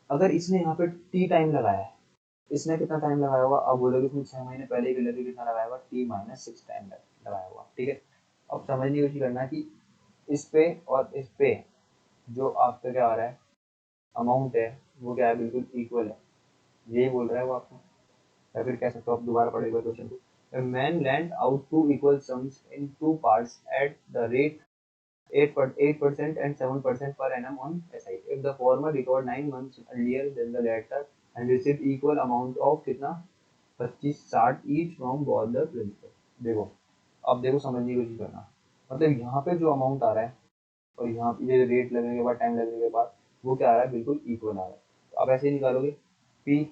अगर इसने यहाँ पे टी टाइम लगाया है, इसने कितना टाइम लगाया होगा, अब बोलोगे इसने 6 महीने पहले ही लगे, कितना लगाया होगा, t-6 टाइम लगाया होगा। ठीक है, अब समझने की कोशिश करना कि इस पे और इस पे जो आपका क्या आ रहा है अमाउंट है, वो क्या है, बिल्कुल इक्वल है। यही बोल रहा है वो आपको, या फिर कह सकते हो आप, दोबारा पढ़ेगा क्वेश्चन को। A man lent out two equal sums in two parts at the rate 8% and 7% per annum on SI. If the former recovered 9 months earlier than the latter and received equal amount of कितना 25-60 each from both the principal. देखो, अब देखो समझने की कोशिश करना, मतलब यहाँ पे जो अमाउंट आ रहा है और यहाँ पे ये रेट लगने के बाद, टाइम लगने के बाद, वो क्या आ रहा है, बिल्कुल इक्वल आ रहा है। तो आप ऐसे ही निकालोगे, P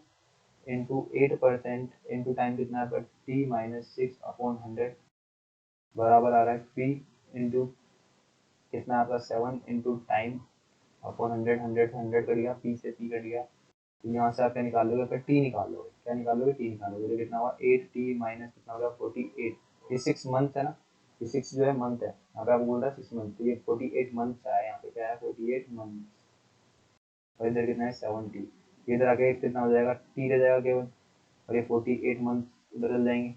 इंटू 8% इंटू टाइम कितना है, t-6/100 बराबर आ रहा है P इंटू कितना आपका 7 इंटू टाइम अपॉन 100, 100 से 100 कट गया, P से P कट गया। तो यहाँ से आप क्या निकालोगे, फिर T निकालोगे, क्या निकालोगे, T निकालोगे, तो कितना हुआ 8t माइनस कितना होगा 48। ये 6 मंथ है ना, ये 6 जो है मंथ है, यहाँ पे आपको बोल रहा है 6 मंथ, तो ये 48 मंथ है, यहाँ पे क्या है 48 मंथ, और इधर कितना है 70। इधर आके कितना हो जाएगा, T रह जाएगा केवल, और ये 48 मंथ बदल जाएंगे।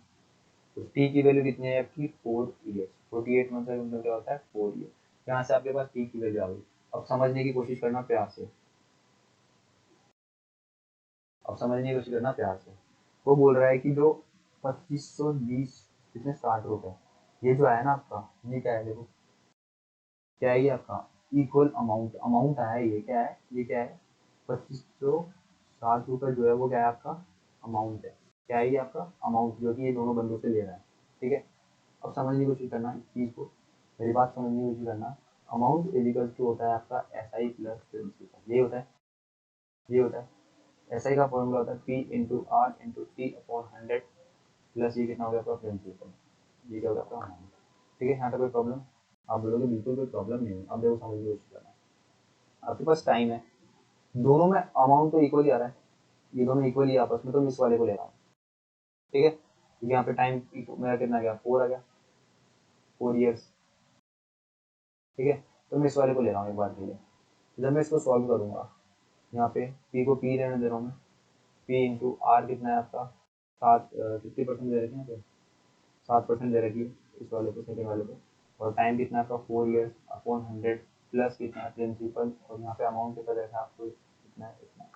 तो टी की वैल्यू कितनी है आपकी, 4 ईयर्स। 48 मंथ का मतलब क्या होता है, 4 ईयर। यहाँ से आपके पास टी की वैल्यू आ गई। अब समझने की कोशिश करना प्यार से, अब समझने की कोशिश करना प्यार से। वो बोल रहा है कि जो 2520 कितने 60 रुपए, ये जो आया ना आपका, ये क्या है, देखो क्या है, ये आपका इक्वल अमाउंट आया है, ये क्या है, ये क्या है, 2560 रुपये जो है वो क्या है आपका अमाउंट है। क्या है ये आपका अमाउंट, जो कि ये दोनों बंदों से ले रहा है। ठीक है, अब समझने की कोशिश करना इस चीज़ को, मेरी बात समझने की कोशिश करना। अमाउंट इजिकल्स टू होता है आपका एस आई प्लस प्रिंसिपल, ये होता है, ये होता है। एस आई का फॉर्मूला होता है P into R into T upon 100 plus ये कितना हो गया आपका प्रिंसिपल, ये क्या होगा आपका अमाउंट। ठीक है, यहाँ पे कोई प्रॉब्लम, आप बोलोगे बिल्कुल कोई प्रॉब्लम नहीं है। अब देखो समझने की कोशिश करना, आपके पास टाइम है, दोनों में अमाउंट तो इक्वल ही आ रहा है, ये दोनों इक्वल ही आपस में, तो मैं इस वाले को ले रहा हूँ। ठीक है, क्योंकि यहाँ पे टाइम मेरा कितना गया, 4 आ गया, 4 ईयर्स। ठीक है, तो मैं इस वाले को ले रहा हूँ एक बार के लिए। जब मैं इसको सॉल्व करूँगा, यहाँ पे पी को पी रहने दे रहा हूँ मैं, पी इंटू आर कितना है आपका 50% दे रखी है यहाँ पे, 7% दे रखी है इस वाले को, सेकेंड वाले को। और टाइम कितना है आपका 4 ईयर्स अपॉन 100 प्लस कितना है प्रिंसिपल, और यहाँ पे अमाउंट कितना देखा आपको, कितना है इतना।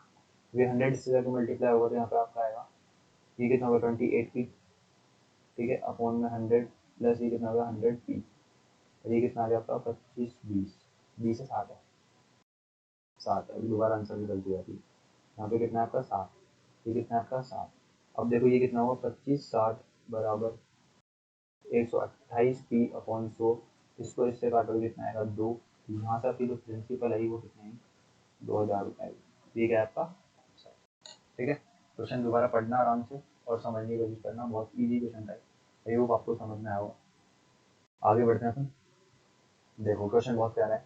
ये 100 से जाकर मल्टीप्लाई होगा, तो यहाँ पे आपका आएगा, ये कितना होगा 28 पी। ठीक है, अपॉन में 100 प्लस ये कितना होगा 100 पी, और ये कितना आ गया आपका 25-20, 20 से 60 है, 7 है। अभी दोबारा आंसर में गलती आती है, यहाँ पे कितना है आपका 7, ये कितना है आपका 7। अब देखो ये कितना होगा 25-60 बराबर 128 पी अपॉन 100, इसको इससे काटोगे कितना आएगा 2। यहाँ से आपकी जो प्रिंसिपल है वो कितने हैं, 2000 रुपये। ठीक है आपका आंसर। ठीक है, क्वेश्चन दोबारा पढ़ना आराम से और समझने की कोशिश करना, बहुत ईजी क्वेश्चन था, आई होप आपको समझ में आया होगा। आगे बढ़ते हैं अपन, देखो क्वेश्चन बहुत प्यारा है,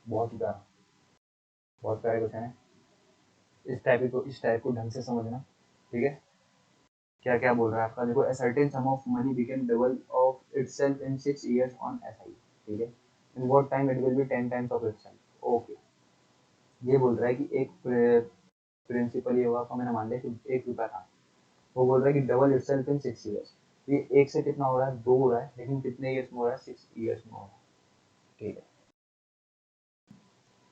बहुत ही प्यारा, बहुत प्यारा क्वेश्चन है। इस टाइप को ढंग से समझना। ठीक है, क्या क्या बोल रहा है आपका, देखो a certain sum of money became double of itself in 6 years on SI। ठीक है, in what time it will be 10 times of itself। Okay, ये बोल रहा है कि एक प्रिंसिपल ये हुआ का मैंने मान लिया कि 1 रुपया था, वो बोल रहा है कि डबल इटसेल्फ इन 6 ईयर्स। ये एक से कितना हो रहा है, 2 हो रहा है, लेकिन कितने ईयर्स में हो रहा है, 6 ईयर्स में हो रहा है। ठीक है,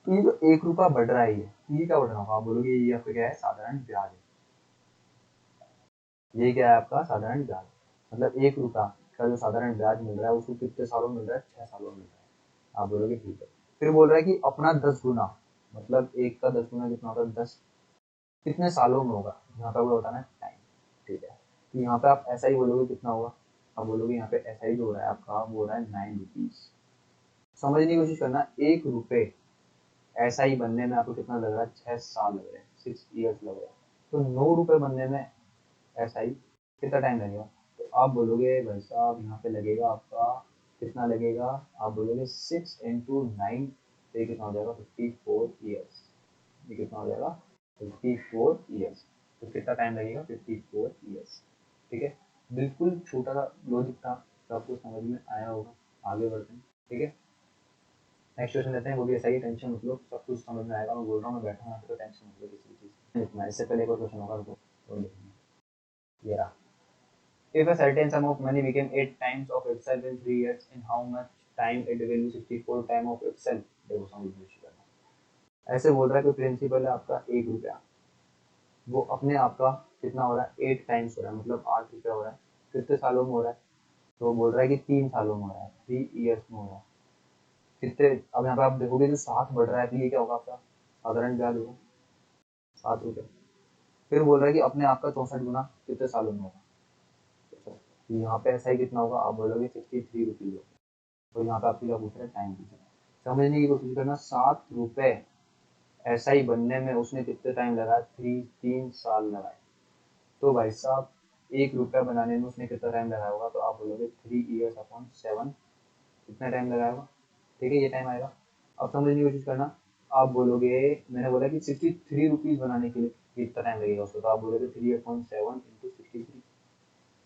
तो ये जो 1 रुपया बढ़ रहा है, ये क्या बढ़ रहा होगा, आप बोलोगे ये आपका क्या है, साधारण ब्याज है। ये क्या है आपका साधारण ब्याज, मतलब 1 रुपया का जो साधारण ब्याज मिल रहा है उसको कितने सालों में मिल रहा है, 6 सालों में मिल रहा है। आप बोलोगे ठीक है। फिर बोल रहा है कि अपना 10 गुना, मतलब 1 का 10 गुना कितना होता है, 10 कितने सालों में होगा, यहाँ पे वो होता है ना टाइम। ठीक है, तो यहाँ पे आप ऐसा ही बोलोगे कितना होगा, आप बोलोगे यहाँ पे ऐसा ही जो हो रहा है आपका, वो हो रहा है 9 रुपीज। समझने की कोशिश करना, 1 रुपये ऐसा ही बनने में आपको कितना लग रहा है, 6 साल लग रहे हैं, 6 ईयर्स लग रहे हैं। तो 9 रुपये बनने में ऐसा ही कितना टाइम लगेगा, तो आप बोलोगे भाई साहब यहाँ पे लगेगा आपका कितना लगेगा, आप बोलोगे 6 इंटू 9, तो ये कितना हो जाएगा 54 ईयर्स। ये कितना हो जाएगा 54 ईयर्स। तो कितना टाइम लगेगा 54 ईयर्स। ठीक है, बिल्कुल छोटा सा लॉजिक था, सबको समझ में आया होगा। आगे बढ़ते हैं। ठीक है, नेक्स्ट क्वेश्चन लेते हैं, वो भी ऐसा ही, टेंशन मत लो, सब कुछ समझ में आएगा। मैं बोल रहा हूँ, मैं बैठा हूँ तो टेंशन मत लो किसी भी चीज़ लिखना है। इससे पहले एक और क्वेश्चन होगा, रुको वो लिखेंगे। ये रहा, if a certain sum of money became 8 times of itself in 3 years, in how much time it will be 64 time of itself? देखो समझ करना। ऐसे बोल रहा है कि प्रिंसिपल है आपका 1 रुपया, वो अपने आप का कितना हो रहा है 8 टाइम्स हो रहा है, मतलब 8 रुपया हो रहा है। कितने सालों में हो रहा है? तो बोल रहा है कि 3 सालों में हो रहा है, 3 ईयर्स में हो रहा है। कितने, अब यहाँ पे आप देखोगे जो 7 बढ़ रहा है, तो ये क्या होगा आपका साधारण ब्याज होगा 7 रुपये। फिर बोल रहा है कि अपने आप का 64 गुना कितने सालों में होगा। तो यहाँ पे ऐसा ही कितना होगा, आप बोलोगे 63 रुपीज होगा। तो यहाँ पे आपसे क्या पूछ रहे हैं, टाइम पूछ रहे हैं। समझने की कोशिश करना, 7 रुपए ऐसा ही बनने में उसने कितने टाइम लगाया, 3 साल लगाए। तो भाई साहब 1 रुपया बनाने में उसने कितना टाइम लगाया होगा, तो आप बोलोगे 3 ईयर्स अपॉन 7, कितना टाइम लगाया होगा। ठीक है, ये टाइम आएगा। अब समझने की कोशिश करना, आप बोलोगे, मैंने बोला कि 63 रुपीज बनाने के लिए कितना टाइम लगेगा उसको, तो आप बोलोगे 3/7 × 63।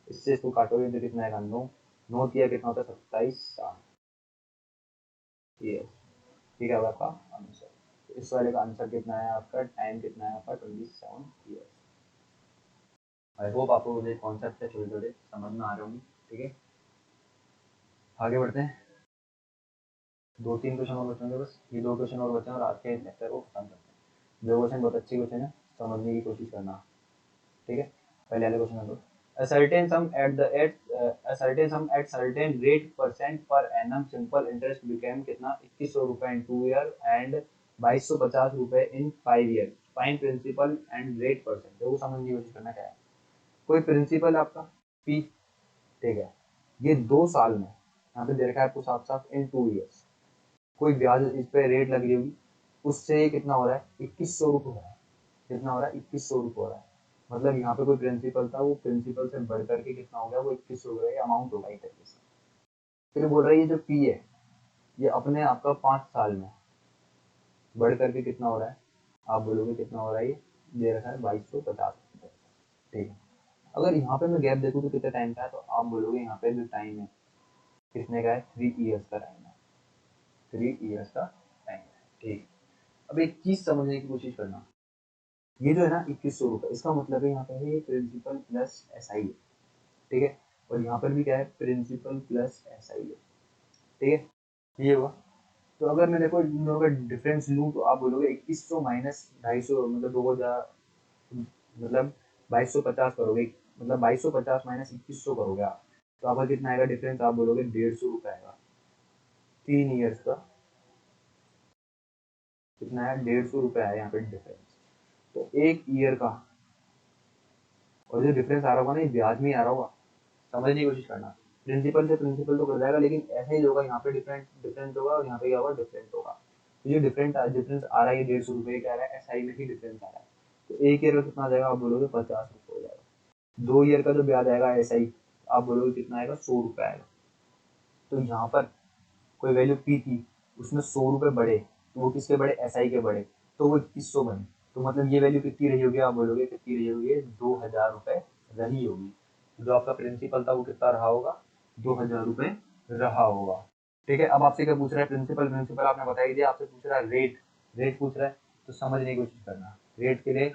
इससे इसको काटोगे तो कितना आएगा, 9। 9 किया कितना होता है, 27 साल। ये ठीक है आपका आंसर। तो इस वाले का आंसर कितना है आपका, टाइम कितना है आपका 27 ईयर्स। आई होप आपको मुझे कॉन्सेप्ट है छोटे छोटे समझ में आ रहे होंगे। ठीक है, आगे बढ़ते हैं। 2-3 क्वेश्चन और बचेंगे बस, ये 2 क्वेश्चन और बचे और आज के लेक्चर को खत्म करते हैं। 2 क्वेश्चन बहुत अच्छे क्वेश्चन है, समझने की कोशिश करना। ठीक है, पहले वाले क्वेश्चन को, a certain sum at certain rate percent per annum simple interest became कितना 2100 रुपए in 2 year and 2250 रुपए in 5 year, find principal and rate percent. देखो समझने की कोशिश करना क्या है, कोई प्रिंसिपल आपका P, ठीक है, ये 2 साल में, यहाँ पे दे रखा है आपको साफ साफ इन 2 ईयर्स, कोई ब्याज इस पे रेट लग रही होगी, उससे कितना हो रहा है 2100 रुपये हो रहा है। कितना हो रहा है 2100 रुपये हो रहा है। मतलब यहाँ पे कोई प्रिंसिपल था, वो प्रिंसिपल से बढ़ करके कितना हो गया, वो 2100 रुपये अमाउंट होगा एक तरीके से। फिर बोल रहा है ये जो पी है, ये अपने आपका 5 साल में बढ़ करके कितना हो रहा है, आप बोलोगे कितना हो रहा है, ये दे रखा है 2250। ठीक है, अगर यहाँ पे मैं गैप देखूँ तो कितना टाइम का है, तो आप बोलोगे यहाँ पे जो टाइम है कितने का है, 3 ईयर्स का टाइम है। 3 ईयर्स का टाइम है। ठीक, अब एक चीज समझने की कोशिश करना, ये जो है ना 2100 रुपये, इसका मतलब है यहाँ पे है प्रिंसिपल प्लस एस आई है। ठीक है, और यहाँ पर भी क्या है, प्रिंसिपल प्लस एस आई है। ठीक है, ये हुआ। तो अगर मैं देखो इन दोनों का डिफरेंस लूँ, तो आप बोलोगे 2100 माइनस 250, मतलब 2000, मतलब 2250 करोगे, मतलब 2250 माइनस 2100 करोगे आप, तो आपका कितना आएगा डिफरेंस, आप बोलोगे 150 रुपये आएगा। 3 ईयर्स का कितना है, 150 रुपये आया यहाँ पे डिफरेंस। तो 1 ईयर का, और जो डिफरेंस आ रहा होगा ना, ये ब्याज में ही आ रहा होगा। समझने की कोशिश करना, प्रिंसिपल से प्रिंसिपल तो कर जाएगा, लेकिन ऐसे ही होगा, यहाँ पे डिफरेंट डिफरेंस होगा और यहाँ पे क्या होगा, डिफरेंट होगा। तो ये डिफरेंस आ रहा है, ये 150 रुपये का आ रहा है, एस आई में ही डिफरेंस आ रहा है। तो 1 ईयर का कितना आ जाएगा, आप बोलोगे 50 रुपये हो जाएगा। 2 ईयर का जो ब्याज आएगा एस आई, आप बोलोगे कितना आएगा, 100 रुपये आएगा। तो यहाँ पर कोई वैल्यू पी थी, उसमें 100 रुपये बढ़े, तो वो किसके बढ़े, एस आई के बढ़े, तो वो 2100 बने। तो मतलब ये वैल्यू कितनी रही होगी, आप बोलोगे कितनी रही होगी, 2000 रुपये रही होगी। जो आपका प्रिंसिपल था वो कितना रहा होगा, 2000 रुपये रहा होगा। ठीक है, अब आपसे क्या पूछ रहा है, प्रिंसिपल प्रिंसिपल आपने बता ही दिया, आपसे पूछ रहा है रेट, रेट पूछ रहा है। तो समझने की कोशिश करना, रेट के लिए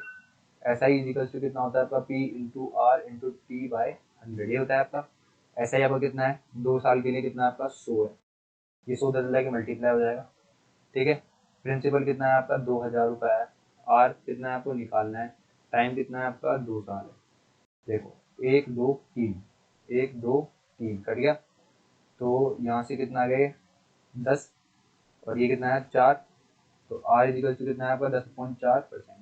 एस आई इजिकल्स टू कितना होता है आपका, P into R into T by 100, ये होता है आपका। एस आई आपका कितना है, 2 साल के लिए कितना है आपका, 100 है। ये 100 10 के मल्टीप्लाई हो जाएगा। ठीक है, प्रिंसिपल कितना है आपका, 2000 रुपये है। आर कितना है आपको निकालना है, टाइम कितना है आपका, 2 साल है। देखो 1 2 3, 1 2 3 कट गया, तो यहाँ से कितना आ गया, 10, और ये कितना है 4। तो आर इजिकल टू कितना है आपका, 10.4%।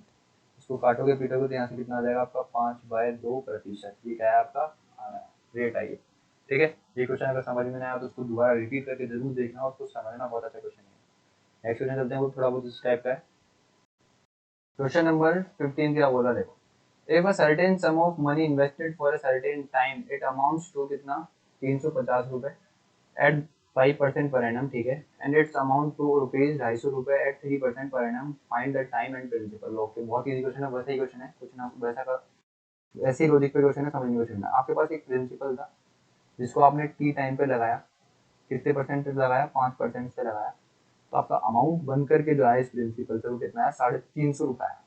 इसको काटोगे पीटोगे तो यहाँ से कितना आ जाएगा आपका, 5/2%। ये क्या है आपका रेट आई है। ठीक है, ये क्वेश्चन अगर समझ में नहीं आया तो उसको दोबारा रिपीट करके जरूर देखना, उसको समझना, बहुत अच्छा क्वेश्चन है। नेक्स्ट क्वेश्चन चलते हैं, वो थोड़ा बहुत इस टाइप का है। क्वेश्चन नंबर 15 क्या बोला देखो, if a certain sum of money invested for a certain time it amounts to कितना 350 रुपए, at 5% per annum, ठीक है, and its amount to rupees 250 at 3% per annum, find the time and principal. Okay, बहुत इजी क्वेश्चन है, वैसा ही क्वेश्चन है, कुछ ना वैसा का ऐसे ही लॉजिक पे क्वेश्चन है, समझने क्वेश्चन है। आपके पास एक प्रिंसिपल था जिसको आपने टी टाइम पे लगाया, कितने परसेंट से लगाया, 5% से लगाया, तो आपका अमाउंट बन करके जो है इस प्रिंसिपल से वो कितना है, 350 रुपये है।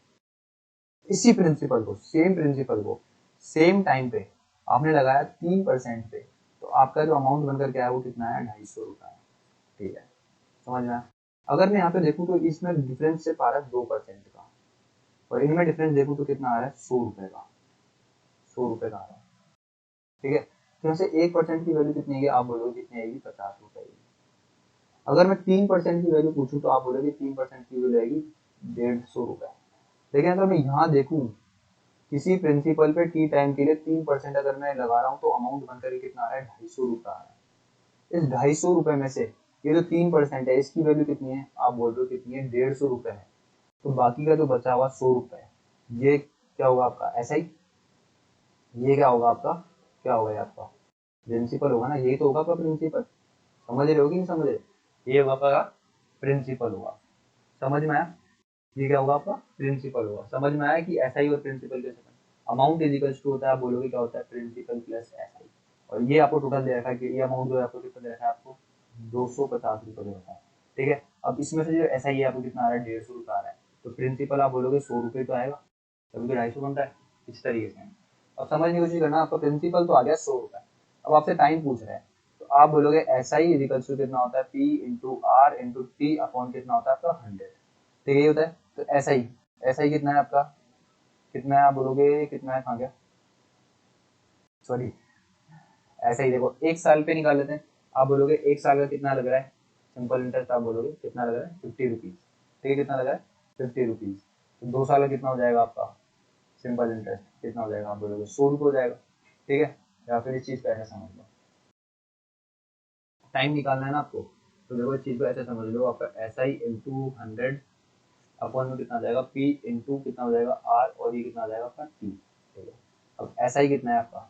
इसी प्रिंसिपल को सेम टाइम पे आपने लगाया 3% पे, तो आपका जो अमाउंट बनकर के आया वो कितना है, 250 रुपये है। ठीक है, समझ में आया? अगर मैं यहाँ पे देखूँ तो इसमें डिफरेंस सिर्फ आ रहा है 2% का, और इनमें डिफरेंस देखूँ तो कितना आ रहा है, 100 रुपये का, 100 रुपये का आ रहा है। ठीक है, तो यहाँ से 1% की वैल्यू कितनी है, आप बोलोगे कितनी आएगी, 50 रुपये। अगर मैं 3% की वैल्यू पूछूं तो आप बोलोगे 3% की वैल्यू आएगी 150 रुपये। लेकिन अगर मैं यहाँ देखूं किसी प्रिंसिपल पे टी टाइम के लिए 3% अगर मैं लगा रहा हूँ तो अमाउंट बनकर कितना आ रहा है, 250 रुपये आ रहा है। इस 250 रुपये में से ये जो 3% है इसकी वैल्यू कितनी है, आप बोल रहे हो कितनी है, 150 रुपये है। तो बाकी का जो बचा हुआ 100 रुपये है, ये क्या होगा आपका, ऐसा ही, ये क्या होगा आपका, क्या होगा ये आपका प्रिंसिपल होगा ना, यही तो होगा आपका प्रिंसिपल। समझ रहे हो कि नहीं समझ रहे, ये होगा आपका प्रिंसिपल होगा। समझ में आया? ये क्या होगा आपका प्रिंसिपल होगा। समझ में आया कि एस आई और प्रिंसिपल कैसे बने? अमाउंट इजिकल्स टू होता है, आप बोलोगे क्या होता है, प्रिंसिपल प्लस एस आई। और ये आपको टोटल दे रखा है कि ये अमाउंट जो है आपको कितना दे रखा है, आपको 250 रुपये दे रखा है। ठीक है, अब इसमें से जो एस आई है आपको कितना आ रहा है, 150 रुपये आ रहा है। तो प्रिंसिपल आप बोलोगे 100 रुपये तो आएगा, तभी तो 250 बनता है, इस तरीके से। अब समझने की कोशिश करना, आपका प्रिंसिपल तो आ गया 100 रुपये। अब आपसे टाइम पूछ रहे हैं, तो आप बोलोगे एस आई इजिकल्स टू कितना होता है, P into R into T upon कितना होता है आपका 100। ठीक है, ये होता है। तो ऐसा ही कितना है आपका, कितना है आप बोलोगे, कितना है, कहाँ गया, सॉरी, ऐसा ही देखो, एक साल पे निकाल लेते हैं। आप बोलोगे एक साल का कितना लग रहा है, सिंपल इंटरेस्ट आप बोलोगे कितना लग रहा है, 50 रुपीज़। ठीक है, कितना लग रहा है, 50 रुपीज़। तो 2 साल का कितना हो जाएगा आपका सिंपल इंटरेस्ट, कितना हो जाएगा, आप बोलोगे 100 रुपये हो जाएगा। ठीक है, या फिर इस चीज़ को ऐसे समझ लो, टाइम निकालना है ना आपको, तो देखो इस चीज़ को ऐसे समझ लो, आपका एस आई इंटू 100 अपॉन में कितना आ जाएगा, पी इंटू कितना हो जाएगा, आर, और ये कितना आ जाएगा आपका टी। ठीक है, अब एस आई कितना है आपका,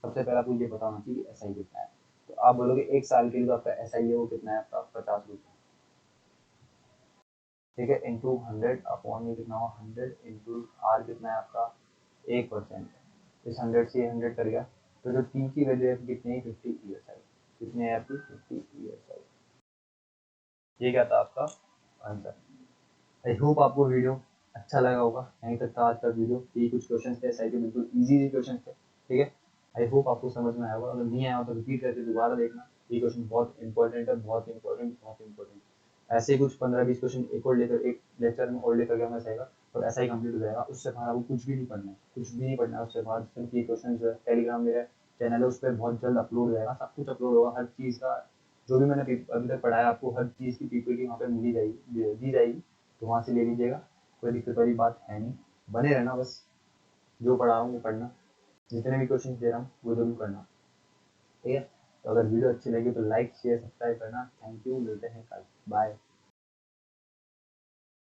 सबसे पहले आपको ये पता होना चाहिए एस आई कितना है। तो आप बोलोगे एक साल के लिए जो आपका एस आई है वो कितना है आपका, 50 रुपये। ठीक है, इंटू 100 अपॉन में कितना हुआ, 100 इंटू आर कितना है आपका, 1%। इस 100 से 100 कर गया, तो जो टी की वैल्यू है कितनी है, 50 ईयर्स आई। कितनी है आपकी, 50 ईयर्स आई। ये क्या था आपका आंसर। आई होप आपको वीडियो अच्छा लगा होगा, यहीं तक था आज का वीडियो। ये कुछ क्वेश्चन थे एसआई के, बिल्कुल इजी क्वेश्चन थे। ठीक है, आई होप आपको समझ में आया होगा, अगर नहीं आया हो तो रिपीट करके दोबारा देखना। ये क्वेश्चन बहुत इंपॉर्टेंट है, बहुत इंपॉर्टेंट, बहुत इंपॉर्टेंट। ऐसे ही कुछ 15-20 क्वेश्चन एक और लेकर, एक लेक्चर में और लेकर गया मैं सहेगा, और ऐसा ही कंप्लीट हो जाएगा। उससे बाहर आपको कुछ भी नहीं पढ़ना है, कुछ भी नहीं पढ़ना है उससे बाहर। सिर्फ ये क्वेश्चन जो है, टेलीग्राम मेरा चैनल है, उस पर बहुत जल्द अपलोड हो जाएगा, सब कुछ अपलोड होगा, हर चीज़ का जो भी मैंने अभी तक पढ़ाया आपको, हर चीज़ की पीपीटी वहाँ पर मिली जाएगी, दी जाएगी। तो वहाँ से ले लीजिएगा, कोई दिक्कत वाली बात है नहीं। बने रहना बस, जो पढ़ा रहा हूँ वो पढ़ना, जितने भी क्वेश्चन दे रहा हूँ वो जरूर करना। ठीक है, तो अगर वीडियो अच्छी लगी तो लाइक शेयर सब्सक्राइब करना। थैंक यू, मिलते हैं कल, बाय।